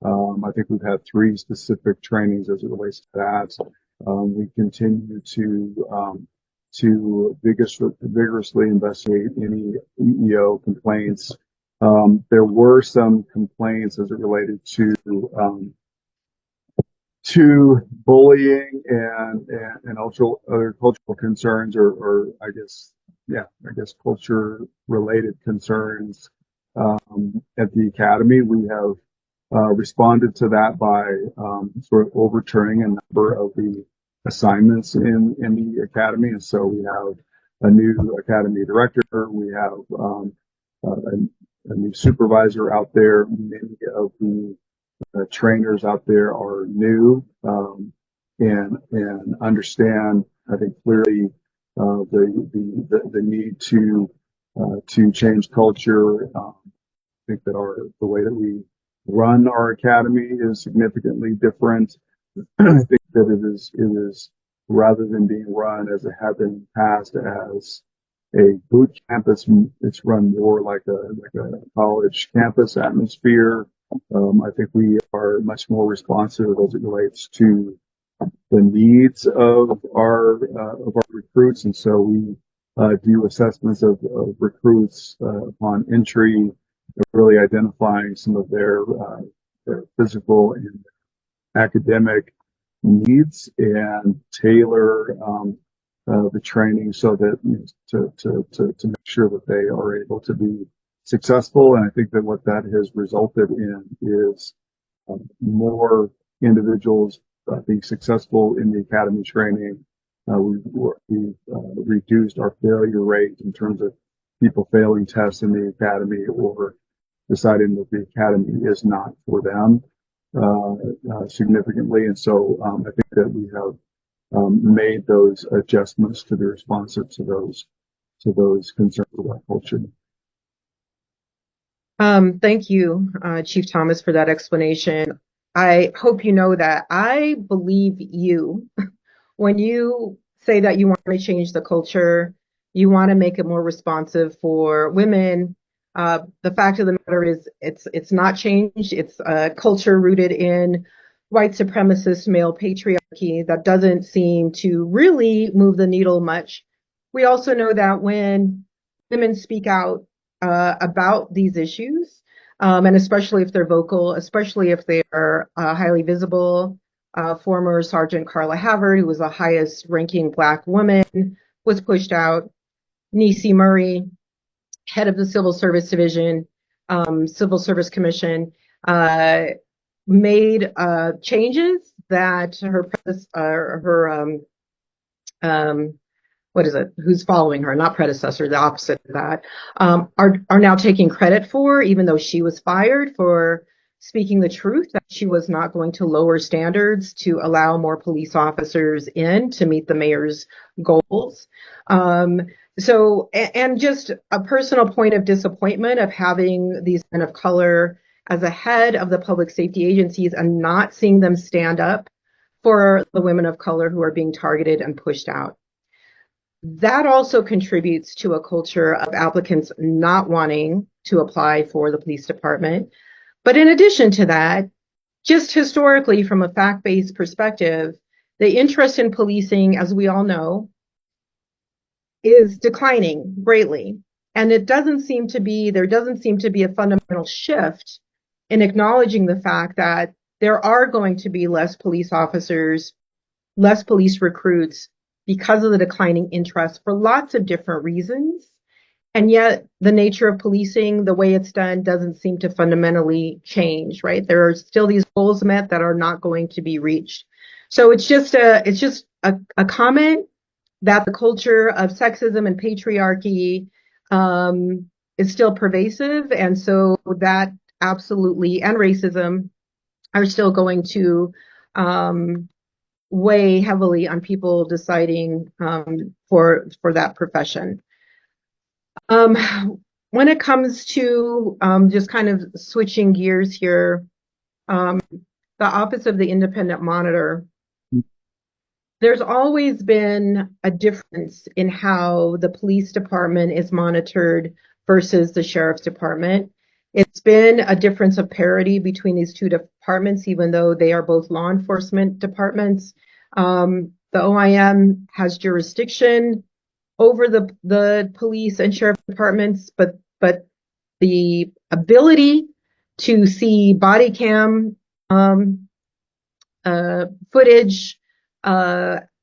I think we've had 3 specific trainings as it relates to that. We continue to vigorously investigate any EEO complaints. There were some complaints as it related to bullying and also other cultural concerns or I guess culture related concerns at the academy. We have responded to that by sort of overturning a number of the assignments in the academy, and so we have a new academy director. We have a new supervisor out there. Many of the trainers out there are new and understand, I think, clearly the need to change culture. I think that the way that we run our academy is significantly different. I think that it is rather than being run as it had been in the past as a boot camp, it's run more like a college campus atmosphere. I think we are much more responsive as it relates to the needs of our recruits, and so we do assessments of recruits upon entry, really identifying some of their physical and academic needs and tailor the training so that to make sure that they are able to be successful. And I think that what that has resulted in is more individuals being successful in the academy training. We've reduced our failure rate in terms of people failing tests in the academy or deciding that the academy is not for them significantly. And so I think that we have made those adjustments to be responsive to those concerns about culture. Thank you, Chief Thomas, for that explanation. I hope you know that I believe you when you say that you want to change the culture, you want to make it more responsive for women. The fact of the matter is it's not changed. It's a culture rooted in white supremacist male patriarchy that doesn't seem to really move the needle much. We also know that when women speak out about these issues, and especially if they're vocal, especially if they are highly visible. Former Sergeant Carla Havard, who was the highest ranking Black woman, was pushed out. Niecy Murray, head of the Civil Service Division, Civil Service Commission, made changes that who's following her, not predecessor, the opposite of that, are now taking credit for, even though she was fired for speaking the truth, that she was not going to lower standards to allow more police officers in to meet the mayor's goals. So just a personal point of disappointment of having these men of color as a head of the public safety agencies and not seeing them stand up for the women of color who are being targeted and pushed out. That also contributes to a culture of applicants not wanting to apply for the police department. But in addition to that, just historically, from a fact-based perspective, the interest in policing, as we all know, is declining greatly. And there doesn't seem to be a fundamental shift in acknowledging the fact that there are going to be less police officers, less police recruits because of the declining interest for lots of different reasons. And yet the nature of policing, the way it's done, doesn't seem to fundamentally change, right? There are still these goals met that are not going to be reached. So it's just a comment that the culture of sexism and patriarchy is still pervasive. And so that absolutely, and racism, are still going to weigh heavily on people deciding for that profession. When it comes to just kind of switching gears here, the Office of the Independent Monitor, there's always been a difference in how the police department is monitored versus the sheriff's department. It's been a difference of parity between these two departments, even though they are both law enforcement departments. The OIM has jurisdiction over the police and sheriff departments, but the ability to see body cam footage,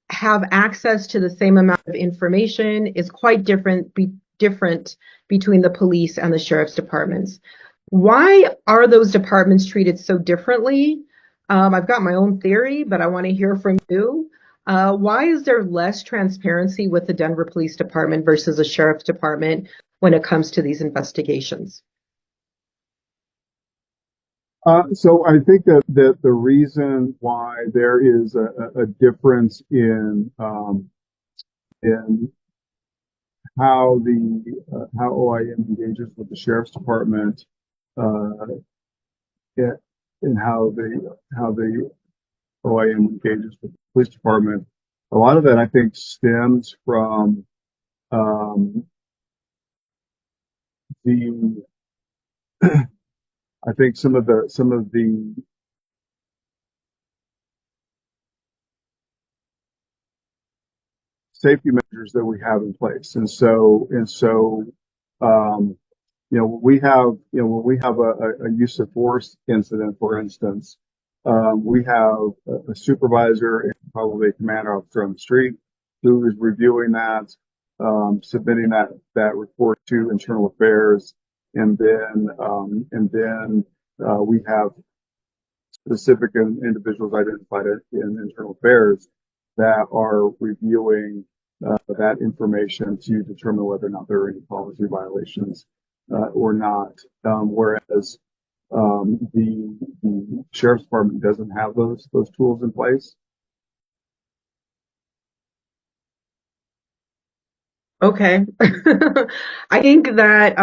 have access to the same amount of information is quite different between the police and the sheriff's departments. Why are those departments treated so differently? I've got my own theory, but I want to hear from you. Why is there less transparency with the Denver Police Department versus the Sheriff's Department when it comes to these investigations? So I think that the reason why there is a difference in how how OIM engages with the sheriff's department, and how the OIM engages with the police department, a lot of that I think stems from the I think some of the safety measures that we have in place. And so, when we have a use of force incident, for instance, we have a supervisor and probably a command officer on the street who is reviewing that, submitting that report to internal affairs, and then we have specific individuals identified in internal affairs that are reviewing that information to determine whether or not there are any policy violations or not. Whereas the sheriff's department doesn't have those tools in place. Okay. I think that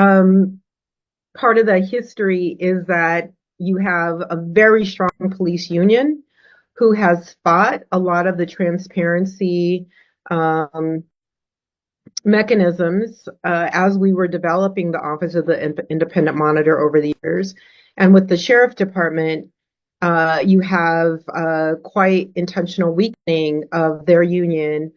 part of the history is that you have a very strong police union who has fought a lot of the transparency mechanisms as we were developing the Office of the Independent Monitor over the years. And with the Sheriff Department, you have quite intentional weakening of their union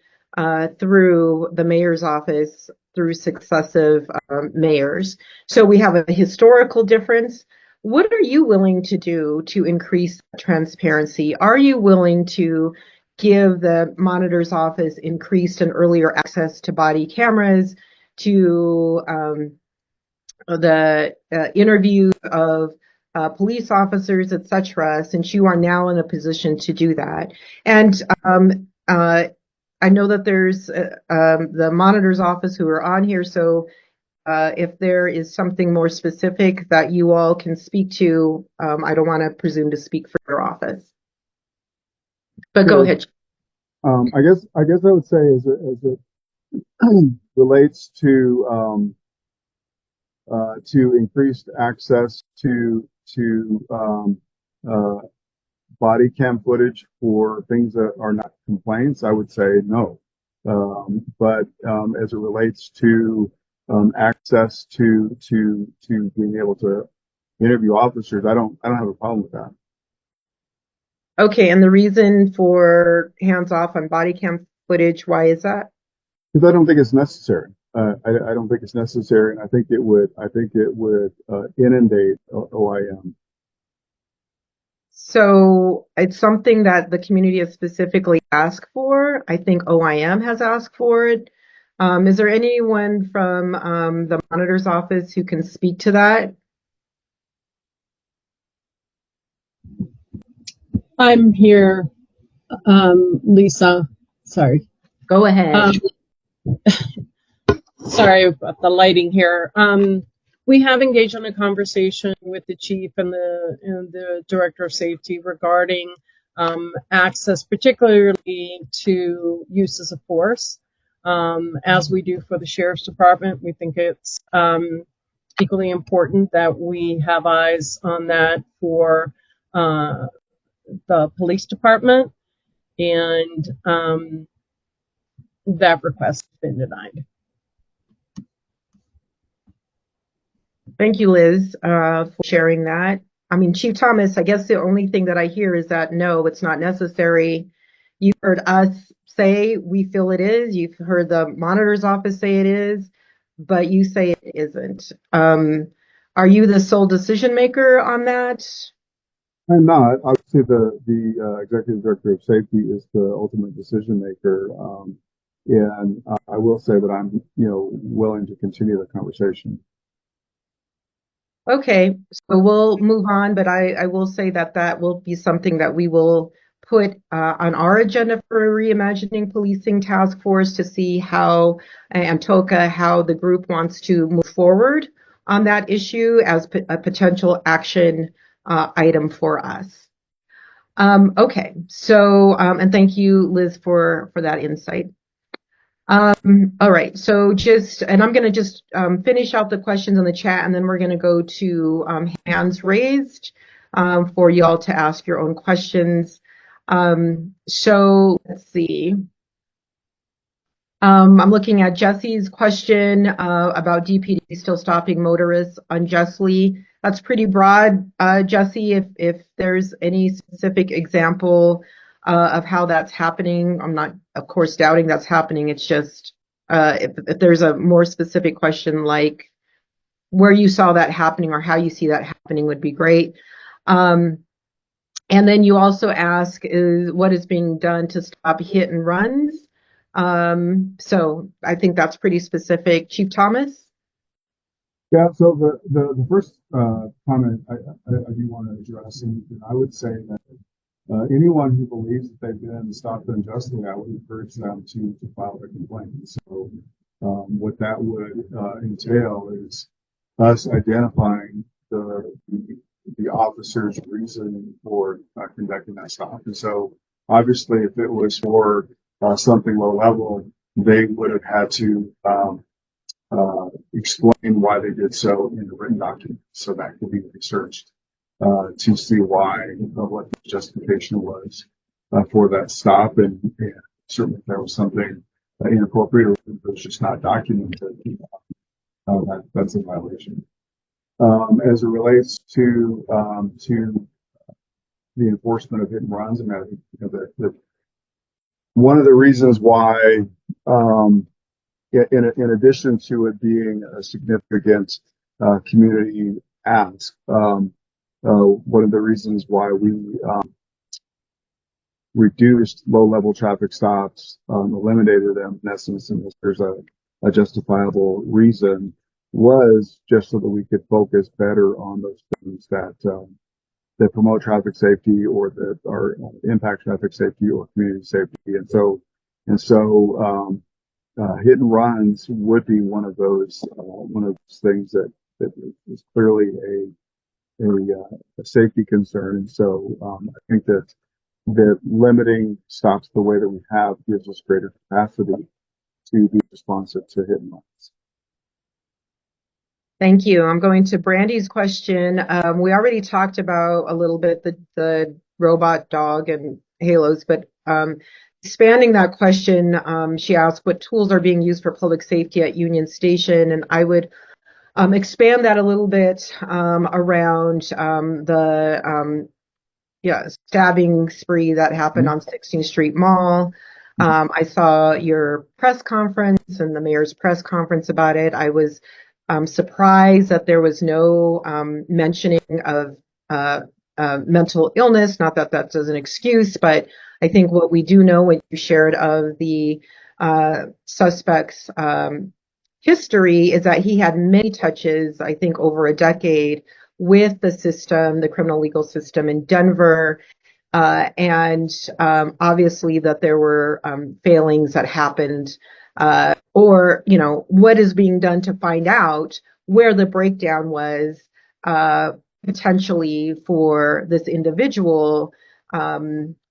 through the mayor's office, through successive mayors. So we have a historical difference. What are you willing to do to increase transparency? Are you willing to give the monitor's office increased and earlier access to body cameras, to the interviews of police officers, etc., since you are now in a position to do that? And I know that there's the monitor's office who are on here, so if there is something more specific that you all can speak to, I don't want to presume to speak for your office. But go ahead. I guess I would say as it relates to increased access to body cam footage for things that are not complaints, I would say no. But as it relates to access to being able to interview officers, I don't have a problem with that. Okay, and the reason for hands off on body cam footage, why is that? Because I don't think it's necessary. I don't think it's necessary, and I think it would inundate OIM. So it's something that the community has specifically asked for. I think OIM has asked for it. Is there anyone from the monitor's office who can speak to that? I'm here, Lisa. Sorry. Go ahead. Sorry about the lighting here. We have engaged in a conversation with the chief and the director of safety regarding access, particularly to uses of force. As we do for the sheriff's department, we think it's equally important that we have eyes on that for the police department. and that request has been denied. Thank you, Liz, for sharing that. I mean, Chief Thomas, I guess the only thing that I hear is that no, it's not necessary. You've heard us say we feel it is. You've heard the monitor's office say it is, but you say it isn't. Are you the sole decision maker on that? I'm not. Obviously, the executive director of safety is the ultimate decision maker. And I will say that I'm, willing to continue the conversation. Okay, so we'll move on, but I will say that that will be something that we will put on our agenda for a Reimagining Policing Task Force to see how, and TOCA, how the group wants to move forward on that issue as a potential action item for us. Okay, so, and thank you, Liz, for that insight. All right, so and I'm going to just finish out the questions in the chat, and then we're going to go to hands raised for y'all to ask your own questions. So let's see. I'm looking at Jesse's question about DPD still stopping motorists unjustly. That's pretty broad, Jesse. If there's any specific example of how that's happening, I'm not, of course, doubting that's happening. It's just if there's a more specific question like where you saw that happening or how you see that happening would be great. And then you also ask what is being done to stop hit and runs. So I think that's pretty specific. Chief Thomas? Yeah, so the first comment I do want to address, and I would say that anyone who believes that they've been stopped unjustly, I would encourage them to file a complaint. So what that would entail is us identifying the officer's reason for conducting that stop. And so obviously if it was for something low level, they would have had to explain why they did so in a written document. So that could be researched to see what the justification was for that stop. And certainly if there was something inappropriate or if it was just not documented, that's a violation. As it relates to the enforcement of hit and runs, and I think one of the reasons why, in addition to it being a significant community ask, one of the reasons why we reduced low-level traffic stops, eliminated them in essence, unless there's a justifiable reason, was just so that we could focus better on those things that promote traffic safety or that are impact traffic safety or community safety. And so hit and runs would be one of those things that is clearly a safety concern. And so I think that limiting stops the way that we have gives us greater capacity to be responsive to hit and runs. Thank you. I'm going to Brandy's question. We already talked about a little bit the robot dog and halos, but expanding that question, she asked what tools are being used for public safety at Union Station, and I would expand that a little bit around the stabbing spree that happened on 16th Street Mall. I saw your press conference and the mayor's press conference about it. I was surprised that there was no mentioning of mental illness. Not that that's an excuse, but I think what we do know, what you shared of the suspect's history, is that he had many touches, I think over a decade, with the system, the criminal legal system in Denver, and obviously that there were failings that happened, or what is being done to find out where the breakdown was potentially for this individual.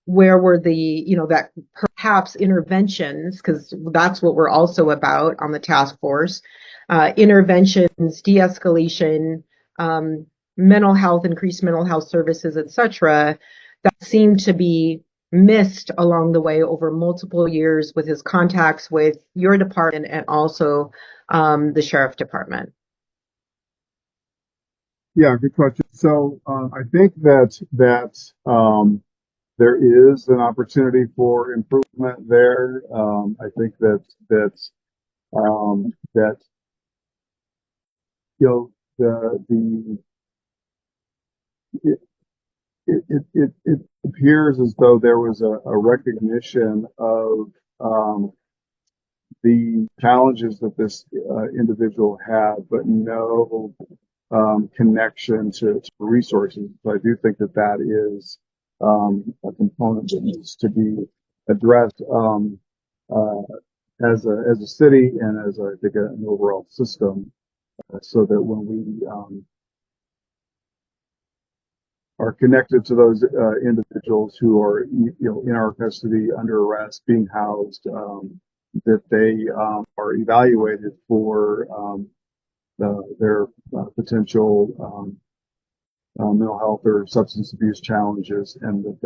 Where were the that perhaps interventions, because that's what we're also about on the task force, interventions, de-escalation, mental health, increased mental health services, etc., that seem to be missed along the way over multiple years with his contacts with your department and also the sheriff department? Yeah, good question. So I think that there is an opportunity for improvement there. I think that you know the it, it appears as though there was a recognition of the challenges that this individual had, but no connection to resources. So I do think that is a component that needs to be addressed uh, as a city and as I think an overall system, so that when we are connected to those individuals who are in our custody under arrest, being housed, that they are evaluated for their potential mental health or substance abuse challenges, and that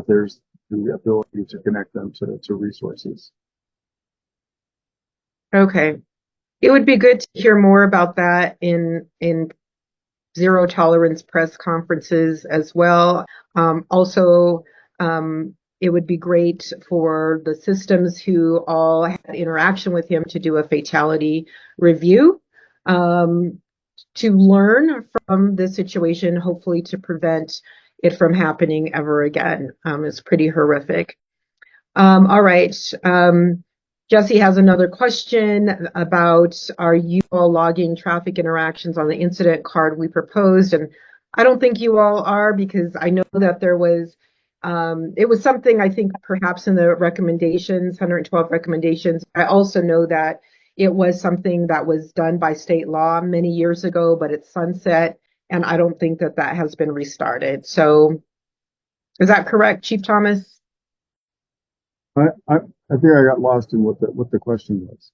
there's the ability to connect them to resources. Okay. It would be good to hear more about that in zero tolerance press conferences as well. Also, it would be great for the systems who all had interaction with him to do a fatality review, to learn from this situation, hopefully to prevent it from happening ever again. It's pretty horrific. All right. Jesse has another question about, are you all logging traffic interactions on the incident card we proposed? And I don't think you all are, because I know that there was, it was something I think perhaps in the recommendations, 112 recommendations. I also know that it was something that was done by state law many years ago, but it's sunset, and I don't think that that has been restarted. So is that correct, Chief Thomas? I think I got lost in what the question was.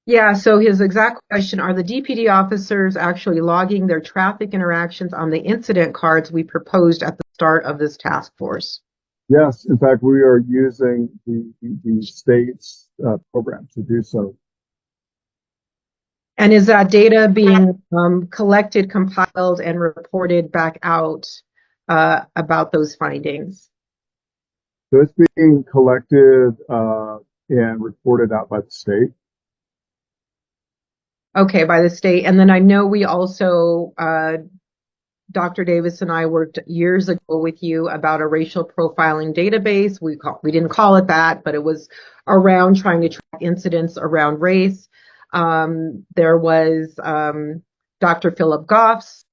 Yeah, so his exact question, are the DPD officers actually logging their traffic interactions on the incident cards we proposed at the start of this task force? Yes, in fact, we are using the state's program to do so. And is that data being collected, compiled, and reported back out about those findings? So it's being collected and reported out by the state. Okay, by the state. And then I know we also, Dr. Davis and I worked years ago with you about a racial profiling database. We didn't call it that, but it was around trying to track incidents around race. There was Dr. Philip Goff's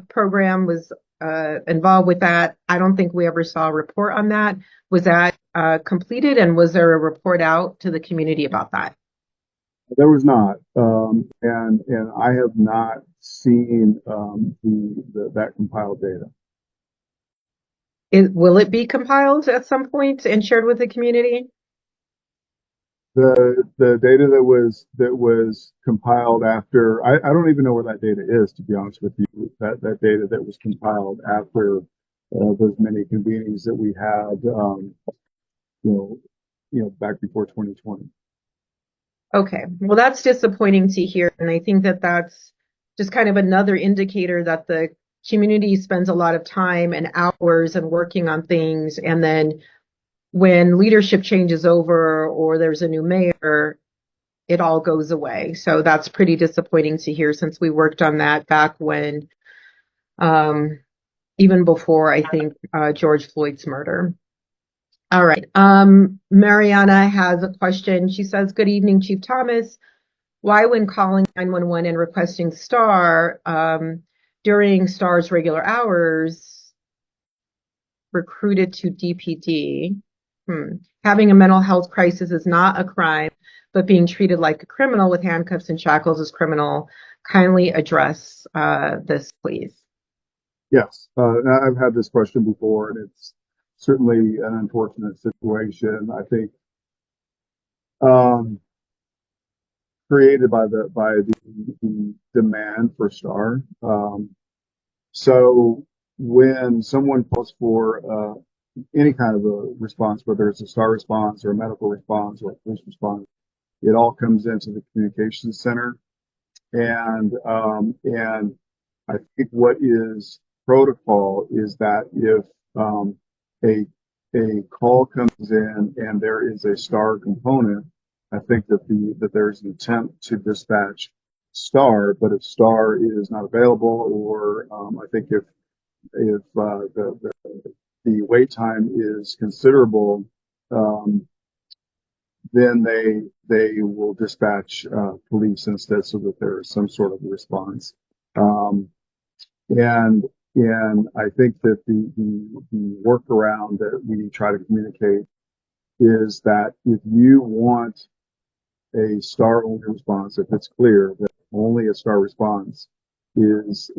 program was involved with that. I don't think we ever saw a report on that. Was that completed, and was there a report out to the community about that? There was not, and I have not seen that compiled data. Will it be compiled at some point and shared with the community? The data that was compiled after, I don't even know where that data is, to be honest with you. That data that was compiled after those many convenings that we had, back before 2020. Okay, well, that's disappointing to hear, and I think that that's just kind of another indicator that the community spends a lot of time and hours and working on things, and then when leadership changes over or there's a new mayor, it all goes away. So that's pretty disappointing to hear, since we worked on that back when, even before, I think, George Floyd's murder. All right. Mariana has a question. She says, good evening, Chief Thomas. Why, when calling 911 and requesting STAR during STAR's regular hours, recruited to DPD? Having a mental health crisis is not a crime, but being treated like a criminal with handcuffs and shackles is criminal. Kindly address this, please. Yes, I've had this question before, and it's certainly an unfortunate situation. I think created by the demand for STAR. So when someone calls for any kind of a response, whether it's a STAR response or a medical response or a police response, it all comes into the communications center. And I think what is protocol is that if a call comes in and there is a STAR component, I think that there's an attempt to dispatch STAR, but if STAR is not available, or I think if the wait time is considerable, then they will dispatch police instead, so that there is some sort of response. And I think that the workaround that we try to communicate is that if you want a STAR only response, if it's clear that only a STAR response is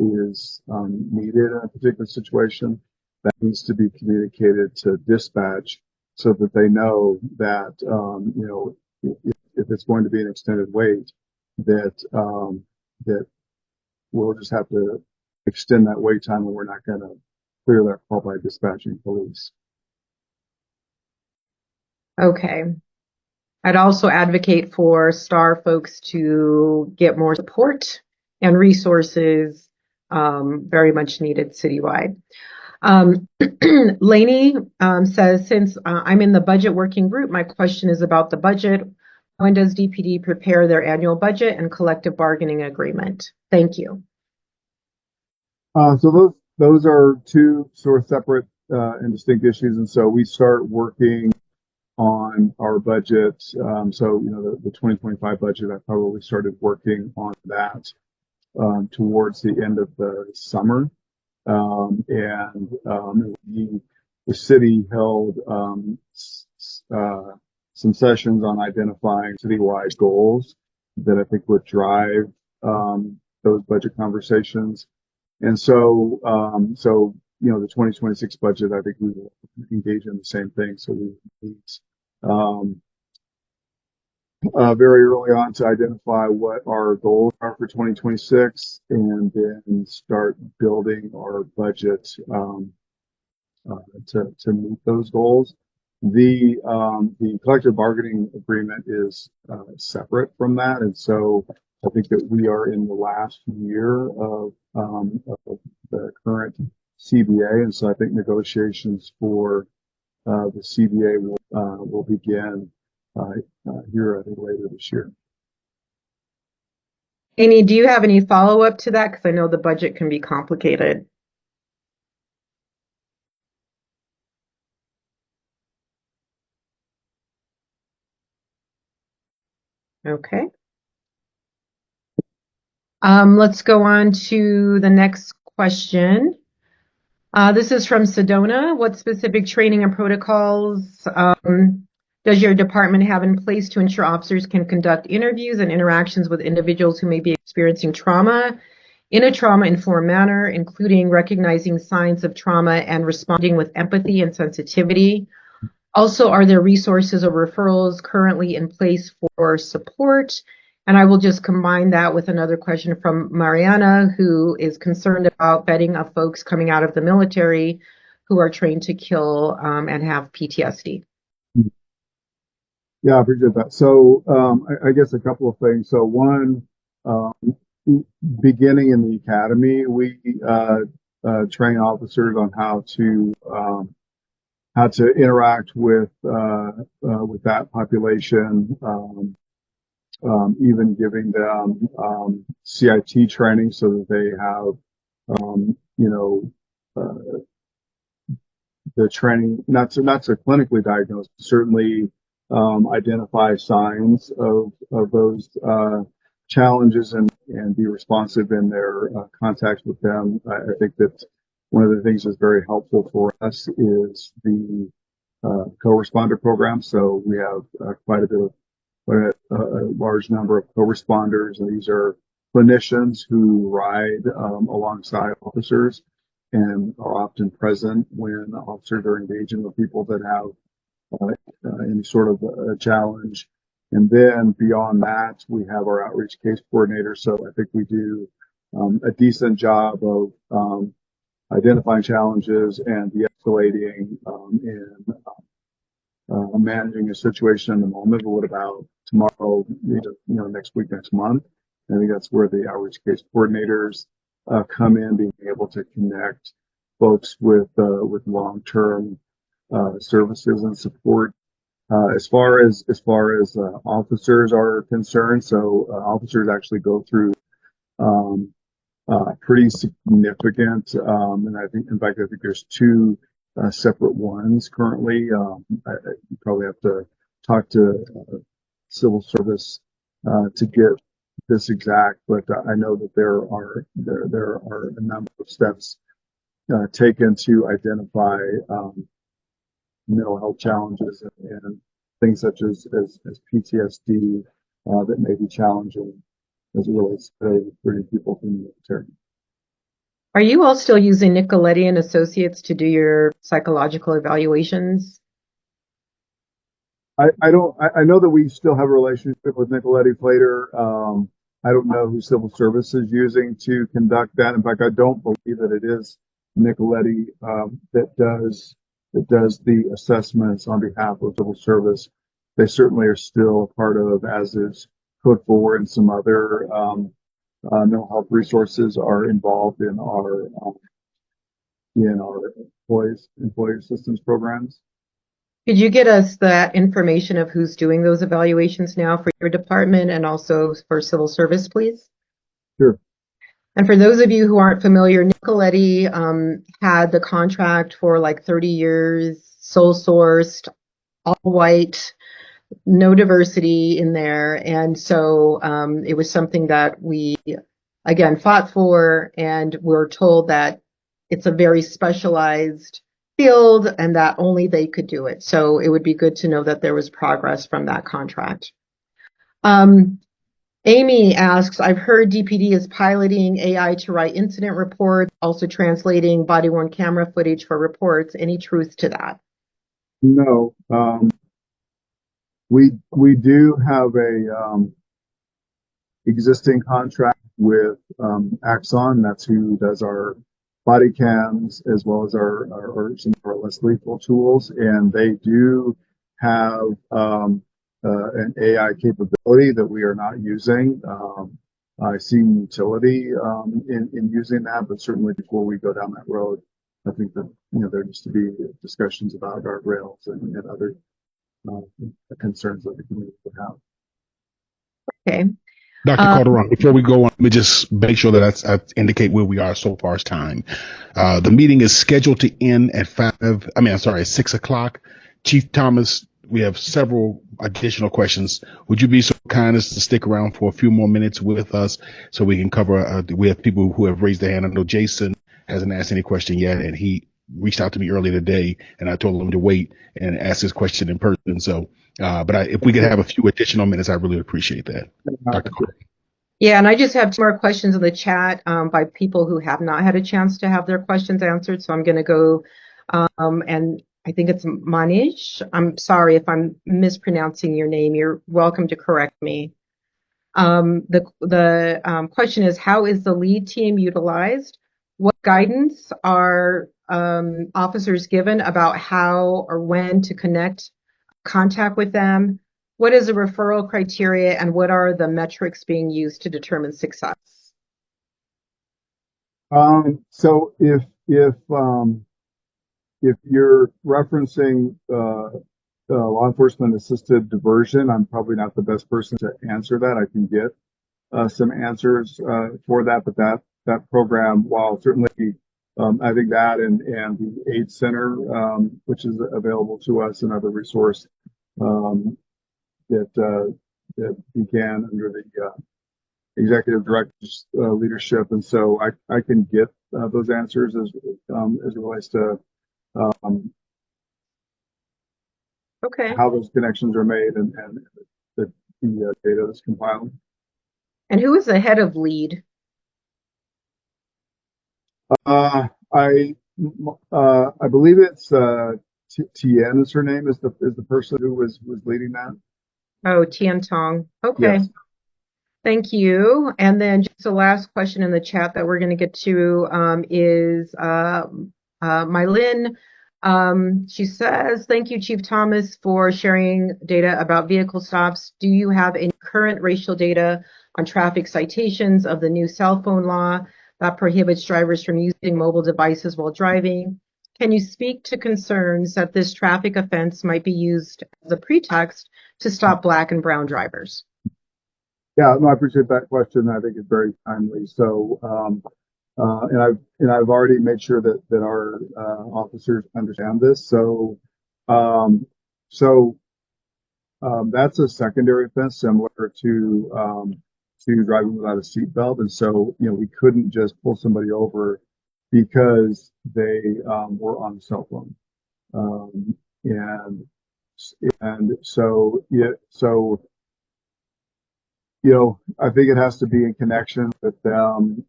needed in a particular situation, that needs to be communicated to dispatch so that they know that if it's going to be an extended wait, that that we'll just have to extend that wait time, and we're not going to clear that call by dispatching police. Okay. I'd also advocate for STAR folks to get more support and resources, very much needed citywide. Lainey says, since I'm in the budget working group, my question is about the budget. When does DPD prepare their annual budget and collective bargaining agreement? Thank you. So those are two sort of separate and distinct issues, and so we start working on our budget. So the 2025 budget, I probably started working on that towards the end of the summer. The city held some sessions on identifying citywide goals that I think would drive those budget conversations. And so the 2026 budget, I think we will engage in the same thing. So we meet very early on to identify what our goals are for 2026, and then start building our budget to meet those goals. The collective bargaining agreement is separate from that, and so I think that we are in the last year of the current CBA, and so I think negotiations for the CBA will begin here, I think, later this year. Amy, do you have any follow-up to that? Because I know the budget can be complicated. Okay. Let's go on to the next question. This is from Sedona. What specific training and protocols does your department have in place to ensure officers can conduct interviews and interactions with individuals who may be experiencing trauma in a trauma-informed manner, including recognizing signs of trauma and responding with empathy and sensitivity? Also, are there resources or referrals currently in place for support? And I will just combine that with another question from Mariana, who is concerned about vetting of folks coming out of the military who are trained to kill and have PTSD. Yeah, I appreciate that. So I guess a couple of things. So one, beginning in the academy, we train officers on how to interact with that population, even giving them CIT training so that they have the training not to clinically diagnose, but certainly identify signs of those challenges and be responsive in their contact with them. I think that one of the things that's very helpful for us is the co-responder program. So we have quite a large number of co-responders, and these are clinicians who ride alongside officers and are often present when officers are engaging with people that have any sort of a challenge. And then beyond that, we have our outreach case coordinator. So I think we do a decent job of identifying challenges and escalating and managing a situation in the moment, but what about tomorrow, next week, next month? I think that's where the outreach case coordinators come in, being able to connect folks with long-term services and support. As far as officers are concerned, so officers actually go through pretty significant, and I think there's two separate ones currently. You probably have to talk to civil service to get this exact, but I know that there are a number of steps taken to identify mental health challenges and things such as PTSD that may be challenging as it relates to bringing people from the military. Are you all still using Nicoletti and Associates to do your psychological evaluations? I know that we still have a relationship with Nicoletti Plater. I don't know who civil service is using to conduct that. In fact, I don't believe that it is Nicoletti that does the assessments on behalf of civil service. They certainly are still a part of, as is Code 4 and some other mental health resources are involved in our employee assistance programs. Could you get us that information of who's doing those evaluations now for your department and also for civil service, please? Sure. And for those of you who aren't familiar, Nicoletti had the contract for like 30 years, sole sourced, all white, no diversity in there. And so it was something that we, again, fought for, and we're told that it's a very specialized field and that only they could do it. So it would be good to know that there was progress from that contract. Amy asks, I've heard DPD is piloting AI to write incident reports, also translating body-worn camera footage for reports. Any truth to that? No. We do have a existing contract with Axon. That's who does our body cams as well as some of our less lethal tools, and they do have an AI capability that we are not using. I see utility in using that, but certainly before we go down that road, I think that there needs to be discussions about guardrails and other concerns that the community would have. Okay. Dr. Calderon, before we go on, let me just make sure that I indicate where we are so far as time. The meeting is scheduled to end at 6 o'clock. Chief Thomas, we have several additional questions. Would you be so kind as to stick around for a few more minutes with us so we can cover, we have people who have raised their hand. I know Jason hasn't asked any question yet, and he reached out to me earlier today, and I told him to wait and ask his question in person. So, if we could have a few additional minutes, I really appreciate that. Dr. Calderon. Yeah, and I just have 2 more questions in the chat by people who have not had a chance to have their questions answered. So I'm going to go, and I think it's Manish. I'm sorry if I'm mispronouncing your name. You're welcome to correct me. The question is, how is the lead team utilized? What guidance are officers given about how or when to contact with them? What is the referral criteria, and what are the metrics being used to determine success? So if you're referencing law enforcement assisted diversion, I'm probably not the best person to answer that. I can get some answers for that, but that program, while certainly I think that and the AIDS Center, which is available to us, another resource that began under the executive director's leadership, and so I can get those answers as it relates to Okay. how those connections are made and the data that's compiled. And who is the head of LEAD? I believe it's Tien is her name, is the person who was leading that. Oh, Tien Tong. Okay. Yes. Thank you. And then just the last question in the chat that we're going to get to is Mylin She says, thank you, Chief Thomas, for sharing data about vehicle stops. Do you have any current racial data on traffic citations of the new cell phone law that prohibits drivers from using mobile devices while driving? Can you speak to concerns that this traffic offense might be used as a pretext to stop Black and brown drivers? Yeah, no, I appreciate that question. I think it's very timely. So, and I've already made sure that our officers understand this. So, um, so that's a secondary offense similar to driving without a seatbelt. And so, we couldn't just pull somebody over because they were on a cell phone. Um, and and so yeah, so I think it has to be in connection with them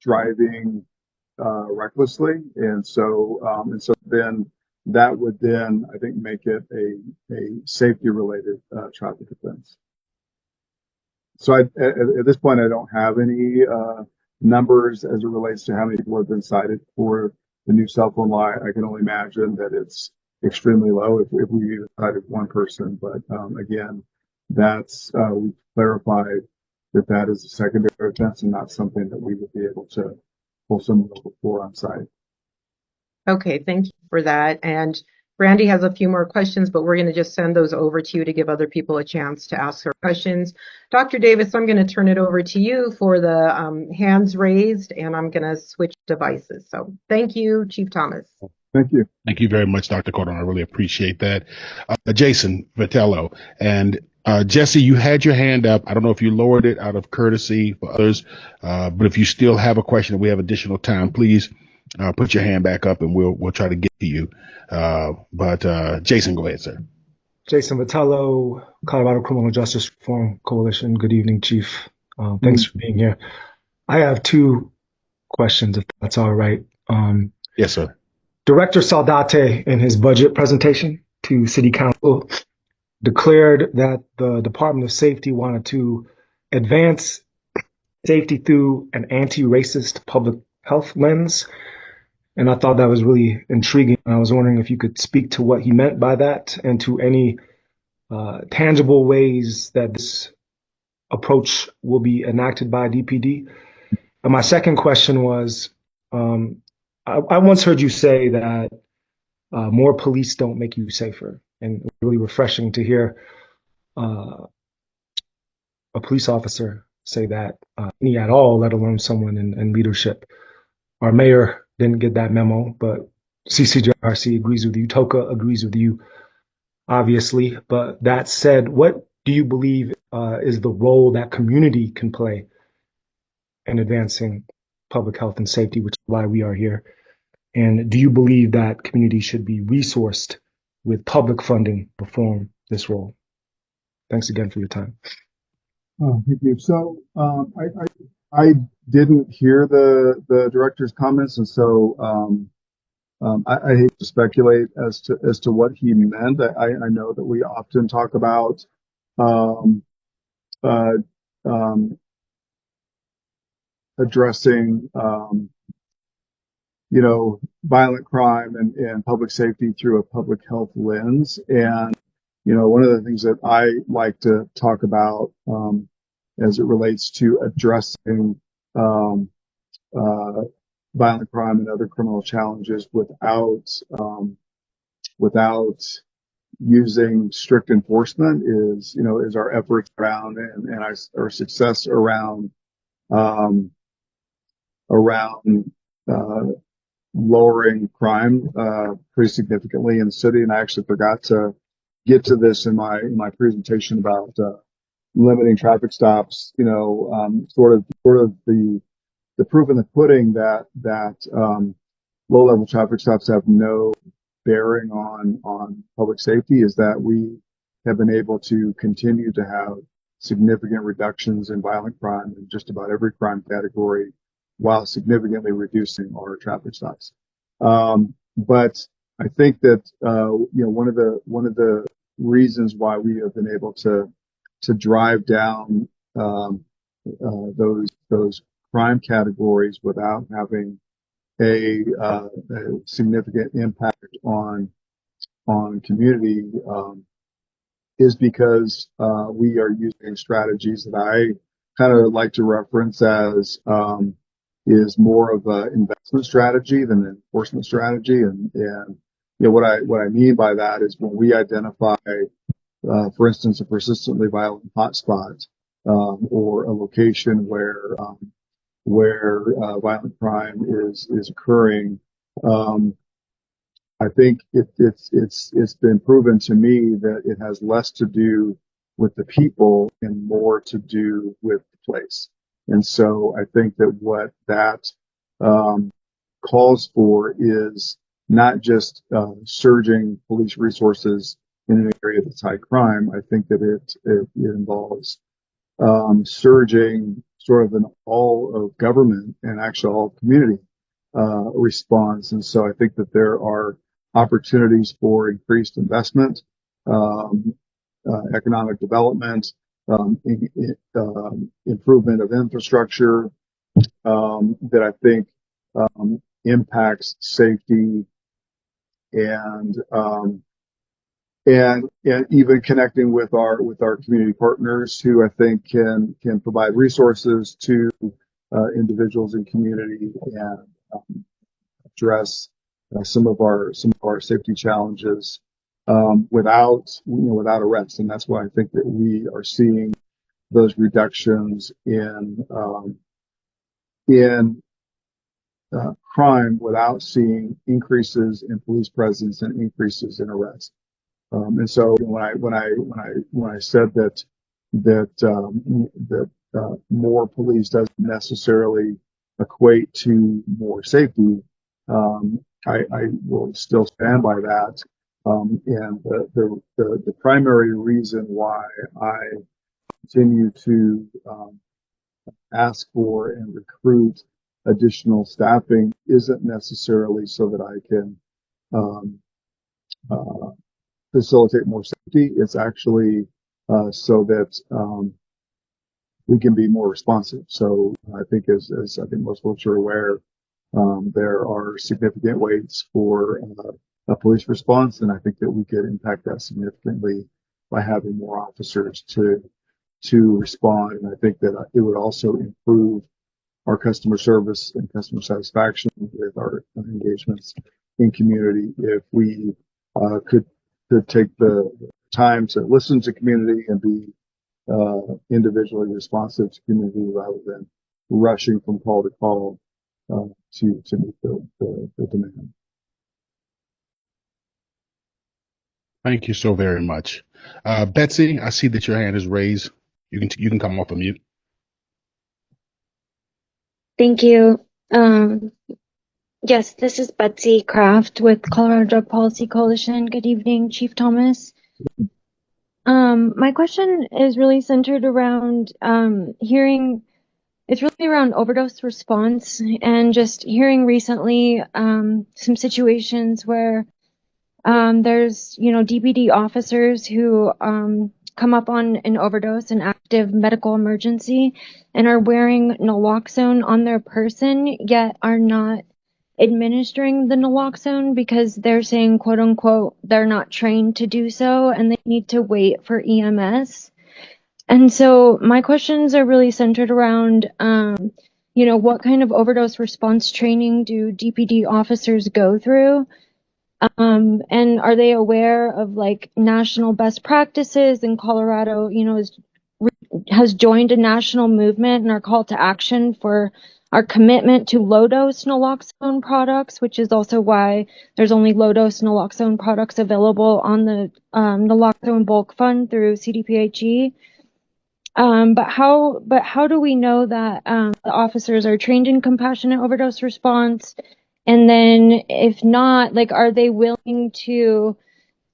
driving recklessly, and so then that would then I think make it a safety related traffic offense. So at this point, I don't have any numbers as it relates to how many people have been cited for the new cell phone law. I can only imagine that it's extremely low if we even cited one person. But again, that's we've clarified that is a secondary offense and not something that we would be able to pull someone over for on site. Okay, thank you for that. And Brandy has a few more questions, but we're going to just send those over to you to give other people a chance to ask their questions. Dr. Davis, I'm going to turn it over to you for the hands raised, and I'm going to switch devices. So thank you, Chief Thomas. Thank you. Thank you very much, Dr. Cordon. I really appreciate that. Jason Vitello and Jesse, you had your hand up. I don't know if you lowered it out of courtesy for others, but if you still have a question and we have additional time, please put your hand back up and we'll try to get to you. But Jason, go ahead, sir. Jason Vitello, Colorado Criminal Justice Reform Coalition. Good evening, Chief. Thanks for being here. I have two questions, if that's all right. Yes, sir. Director Saldate, in his budget presentation to City Council, declared that the Department of Safety wanted to advance safety through an anti-racist public health lens. And I thought that was really intriguing. I was wondering if you could speak to what he meant by that and to any tangible ways that this approach will be enacted by DPD. And my second question was, I once heard you say that more police don't make you safer. And it was really refreshing to hear a police officer say that, any at all, let alone someone in leadership. Our mayor didn't get that memo, but CCJRC agrees with you. TOCA agrees with you, obviously. But that said, what do you believe is the role that community can play in advancing public health and safety, which is why we are here? And do you believe that community should be resourced with public funding to perform this role? Thanks again for your time. Thank you. So I didn't hear the director's comments, and so I hate to speculate as to what he meant. I know that we often talk about addressing violent crime and public safety through a public health lens. And one of the things that I like to talk about as it relates to addressing violent crime and other criminal challenges without using strict enforcement is our efforts around and our success around lowering crime pretty significantly in the city. And I actually forgot to get to this in my presentation about limiting traffic stops. Sort of the proof in the pudding that low-level traffic stops have no bearing on public safety is that we have been able to continue to have significant reductions in violent crime in just about every crime category while significantly reducing our traffic stops. But I think that one of the reasons why we have been able to drive down those crime categories without having a significant impact on community is because we are using strategies that I kind of like to reference as is more of an investment strategy than an enforcement strategy. And what I mean by that is when we identify, for instance, a persistently violent hotspot or a location where violent crime is occurring. I think it's been proven to me that it has less to do with the people and more to do with the place. And so I think that what that calls for is not just surging police resources in an area that's high crime. I think that it involves surging sort of an all of government and actually all community response. And so I think that there are opportunities for increased investment, economic development, improvement of infrastructure that I think impacts safety and even connecting with our community partners who I think can provide resources to individuals in community and address some of our safety challenges without arrest. And that's why I think that we are seeing those reductions in crime without seeing increases in police presence and increases in arrest. And so when I said that more police doesn't necessarily equate to more safety, I will still stand by that. And the primary reason why I continue to ask for and recruit additional staffing isn't necessarily so that I can facilitate more safety. It's actually so that we can be more responsive. So I think as I think most folks are aware, there are significant waits for a police response, and I think that we could impact that significantly by having more officers to respond. And I think that it would also improve our customer service and customer satisfaction with our engagements in community if we could take the time to listen to community and be individually responsive to community rather than rushing from call to call to meet the demand. Thank you so very much. Betsy, I see that your hand is raised. You can come off of mute. Thank you. Yes, this is Betsy Kraft with Colorado Drug Policy Coalition. Good evening, Chief Thomas. My question is really centered around it's really around overdose response and just hearing recently some situations where there's, DPD officers who come up on an overdose, an active medical emergency, and are wearing naloxone on their person, yet are not administering the naloxone because they're saying, quote unquote, they're not trained to do so and they need to wait for EMS. And so my questions are really centered around, what kind of overdose response training do DPD officers go through? And are they aware of national best practices? And Colorado, has joined a national movement and our call to action for our commitment to low-dose naloxone products, which is also why there's only low-dose naloxone products available on the naloxone bulk fund through CDPHE. But how do we know that the officers are trained in compassionate overdose response? And then if not, are they willing to,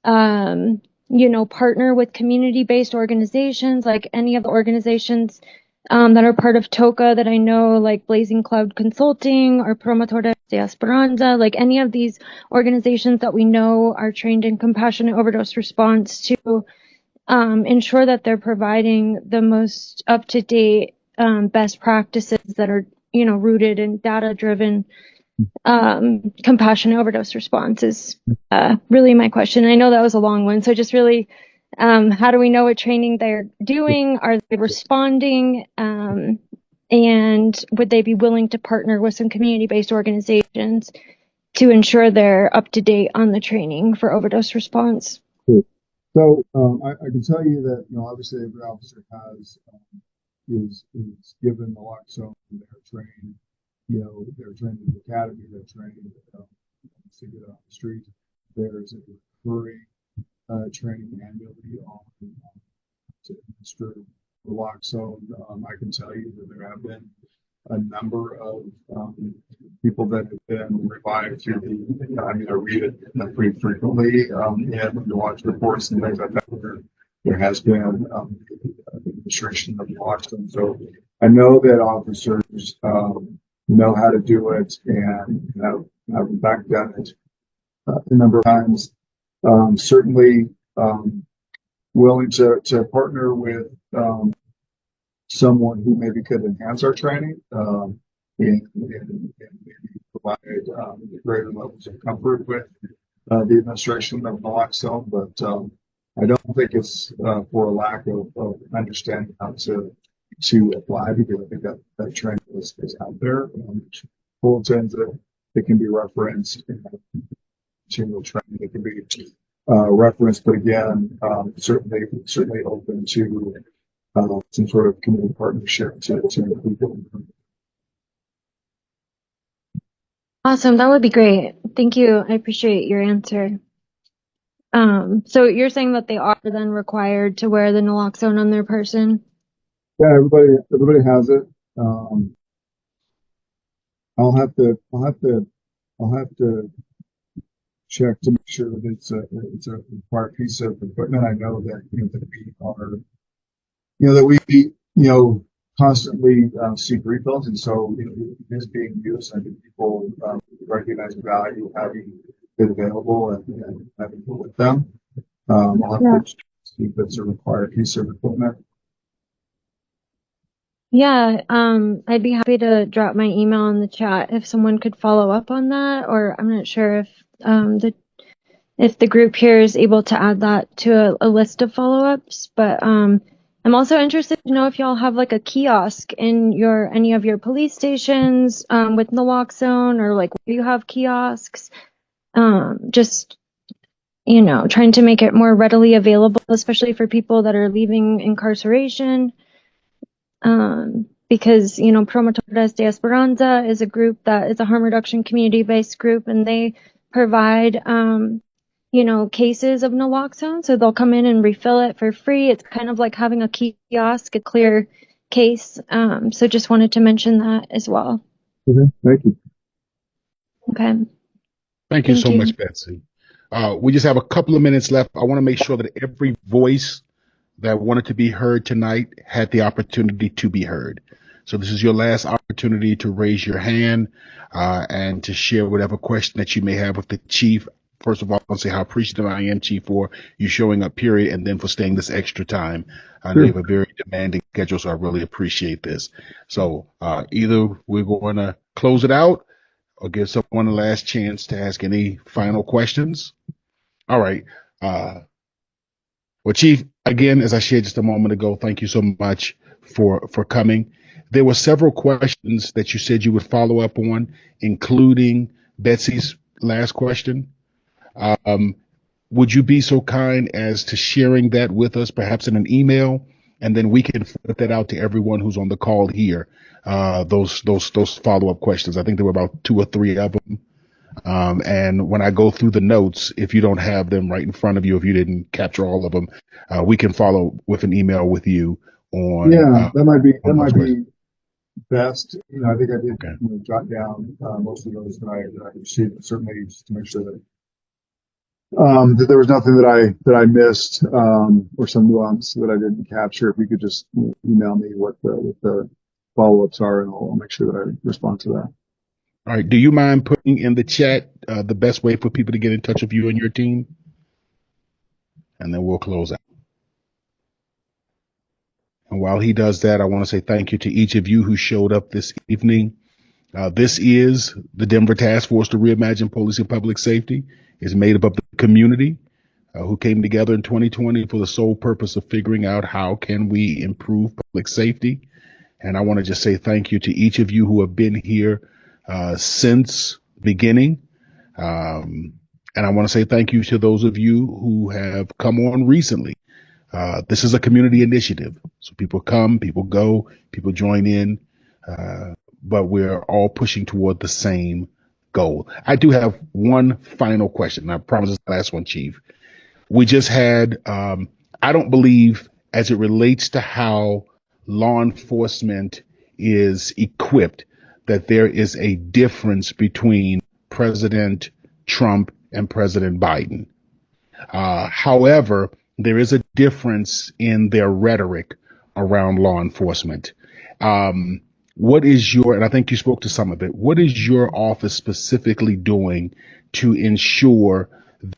partner with community-based organizations, like any of the organizations that are part of TOCA that I know, like Blazing Cloud Consulting or Promotores de Esperanza, any of these organizations that we know are trained in compassionate overdose response to ensure that they're providing the most up-to-date best practices that are, rooted in data-driven compassionate overdose response is really my question. I know that was a long one, so just really, how do we know what training they're doing? Are they responding? And would they be willing to partner with some community-based organizations to ensure they're up to date on the training for overdose response? Cool. So I can tell you that, obviously every officer is given naloxone. They're trained, they're trained in the academy, they're trained to get on the street. There's a recurring training annually on to administer naloxone. I can tell you that there have been a number of people that have been revived through I read it pretty frequently and watch reports and things like that. There has been administration of naloxone. So I know that officers know how to do it and have in fact done it a number of times. Certainly willing to partner with someone who maybe could enhance our training and maybe provide greater levels of comfort with the administration of naloxone. But I don't think it's for a lack of understanding how to apply, because I think that training is out there. Bulletins that can be referenced, continual training that can be referenced, but again, certainly open to some sort of community partnership to improve it. Awesome. That would be great. Thank you. I appreciate your answer. So you're saying that they are then required to wear the naloxone on their person? Yeah, everybody has it. I'll have to check to make sure that it's a required piece of equipment. I know that that we constantly seek refills, and so it is being used. I think people recognize the value of having it available and having it with them. I'll have to see if it's a required piece of equipment. Yeah, I'd be happy to drop my email in the chat if someone could follow up on that, or I'm not sure if the group here is able to add that to a list of follow-ups, but I'm also interested to know if y'all have like a kiosk in any of your police stations with naloxone, or like where you have kiosks. Just trying to make it more readily available, especially for people that are leaving incarceration. Because Promotores de Esperanza is a group that is a harm reduction community-based group, and they provide cases of naloxone, so they'll come in and refill it for free. It's kind of like having a kiosk, a clear case. So just wanted to mention that as well. Okay, thank you. Okay. Thank you so much, Betsy. We just have a couple of minutes left. I want to make sure that every voice that wanted to be heard tonight had the opportunity to be heard. So this is your last opportunity to raise your hand and to share whatever question that you may have with the chief. First of all, I want to say how appreciative I am, Chief, for you showing up, period, and then for staying this extra time. I know you have a very demanding schedule, so I really appreciate this. So either we're going to close it out or give someone a last chance to ask any final questions. All right. Well, Chief, again, as I shared just a moment ago, thank you so much for coming. There were several questions that you said you would follow up on, including Betsy's last question. Would you be so kind as to sharing that with us, perhaps in an email, and then we can put that out to everyone who's on the call here? Those follow-up questions. I think there were about 2 or 3 of them. And when I go through the notes, if you don't have them right in front of you, if you didn't capture all of them, we can follow with an email with you on. Yeah, that might be best. I think I did jot down most of those that I received, certainly just to make sure that there was nothing that I missed or some nuance that I didn't capture. If you could just email me what the follow-ups are, and I'll make sure that I respond to that. All right. Do you mind putting in the chat the best way for people to get in touch with you and your team? And then we'll close out. And while he does that, I want to say thank you to each of you who showed up this evening. This is the Denver Task Force to Reimagine Policing Public Safety. It's made up of the community who came together in 2020 for the sole purpose of figuring out how can we improve public safety. And I want to just say thank you to each of you who have been here since beginning. And I want to say thank you to those of you who have come on recently. This is a community initiative. So people come, people go, people join in, but we're all pushing toward the same goal. I do have one final question. I promise it's the last one, Chief. We just had, I don't believe, as it relates to how law enforcement is equipped, that there is a difference between President Trump and President Biden. However, there is a difference in their rhetoric around law enforcement. What is your, and I think you spoke to some of it, what is your office specifically doing to ensure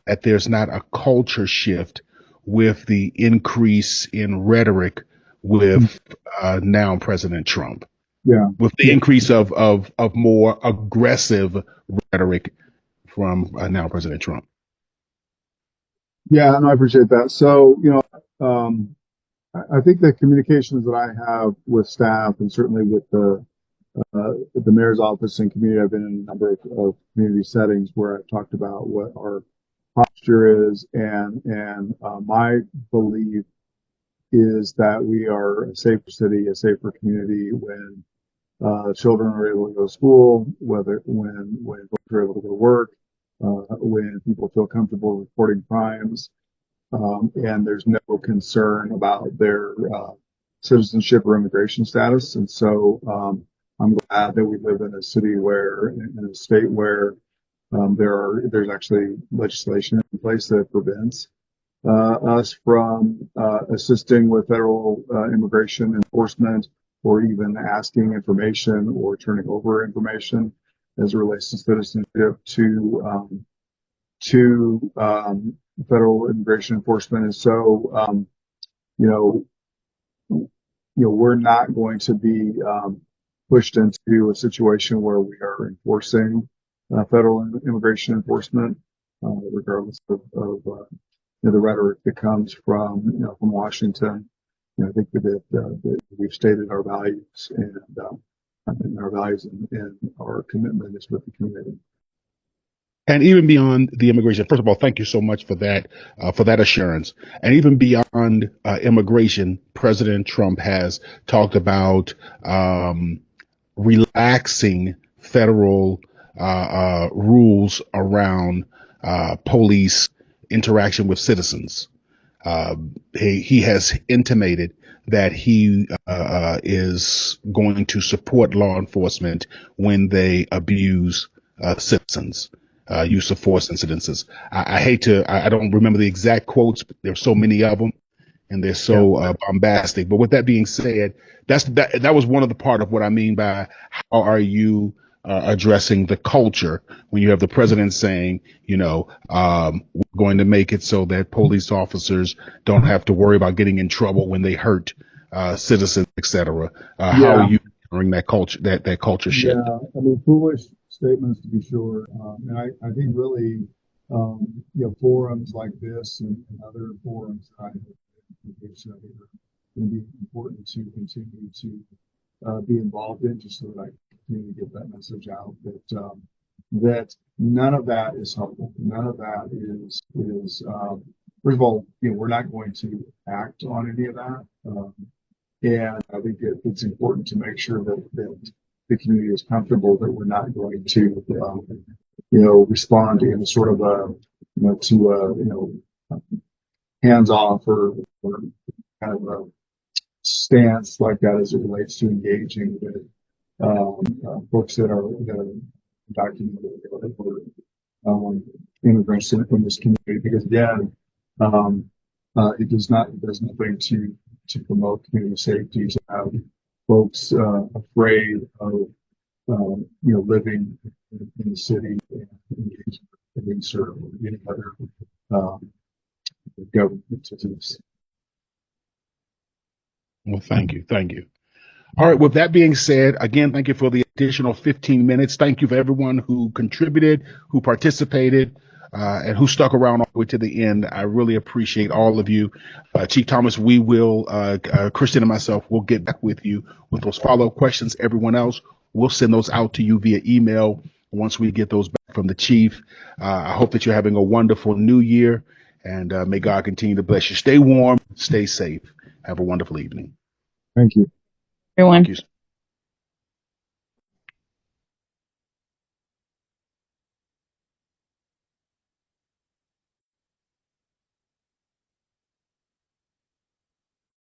that there's not a culture shift with the increase in rhetoric with now President Trump? Yeah. With the increase of more aggressive rhetoric from now President Trump. Yeah, and I appreciate that. So, I think the communications that I have with staff and certainly with the mayor's office and community, I've been in a number of community settings where I've talked about what our posture is, and my belief is that we are a safer city, a safer community when children are able to go to school, when folks are able to go to work, when people feel comfortable reporting crimes, and there's no concern about their citizenship or immigration status. And so I'm glad that we live in a city in a state where there's actually legislation in place that prevents us from assisting with federal immigration enforcement, or even asking information or turning over information as it relates to citizenship to federal immigration enforcement. And so, we're not going to be pushed into a situation where we are enforcing federal immigration enforcement, regardless of the rhetoric that comes from Washington. I think that we've stated our values, and our values and our commitment is with the community. And even beyond the immigration, first of all, thank you so much for that assurance. And even beyond immigration, President Trump has talked about relaxing federal rules around police interaction with citizens. He has intimated that he is going to support law enforcement when they abuse citizens. Use of force incidences. I don't remember the exact quotes, but there's so many of them and they're so bombastic. But with that being said, that was one of the part of what I mean by how are you addressing the culture when you have the president saying, we're going to make it so that police officers don't have to worry about getting in trouble when they hurt citizens, etc. How are you during that culture, that culture shift? Yeah, I mean, foolish statements to be sure. And I think really, forums like this and other forums that I have engaged in are going to be important to continue to be involved in, just so that I continue to get that message out that none of that is helpful. None of that is first of all, we're not going to act on any of that. And I think it's important to make sure that the community is comfortable that we're not going to, respond in sort of hands off or kind of a stance like that as it relates to engaging with folks that are documented or immigrants in this community. Because again, it does nothing to promote community safety to have folks afraid of living in the city and engaging in police or any other government entities. Well, thank you. All right. With that being said, again, thank you for the additional 15 minutes. Thank you for everyone who contributed, who participated, and who stuck around all the way to the end. I really appreciate all of you. Chief Thomas, we will, Christian and myself, will get back with you with those follow-up questions. Everyone else, we'll send those out to you via email once we get those back from the chief. I hope that you're having a wonderful new year, and may God continue to bless you. Stay warm, stay safe. Have a wonderful evening. Thank you. Everyone. Thank you.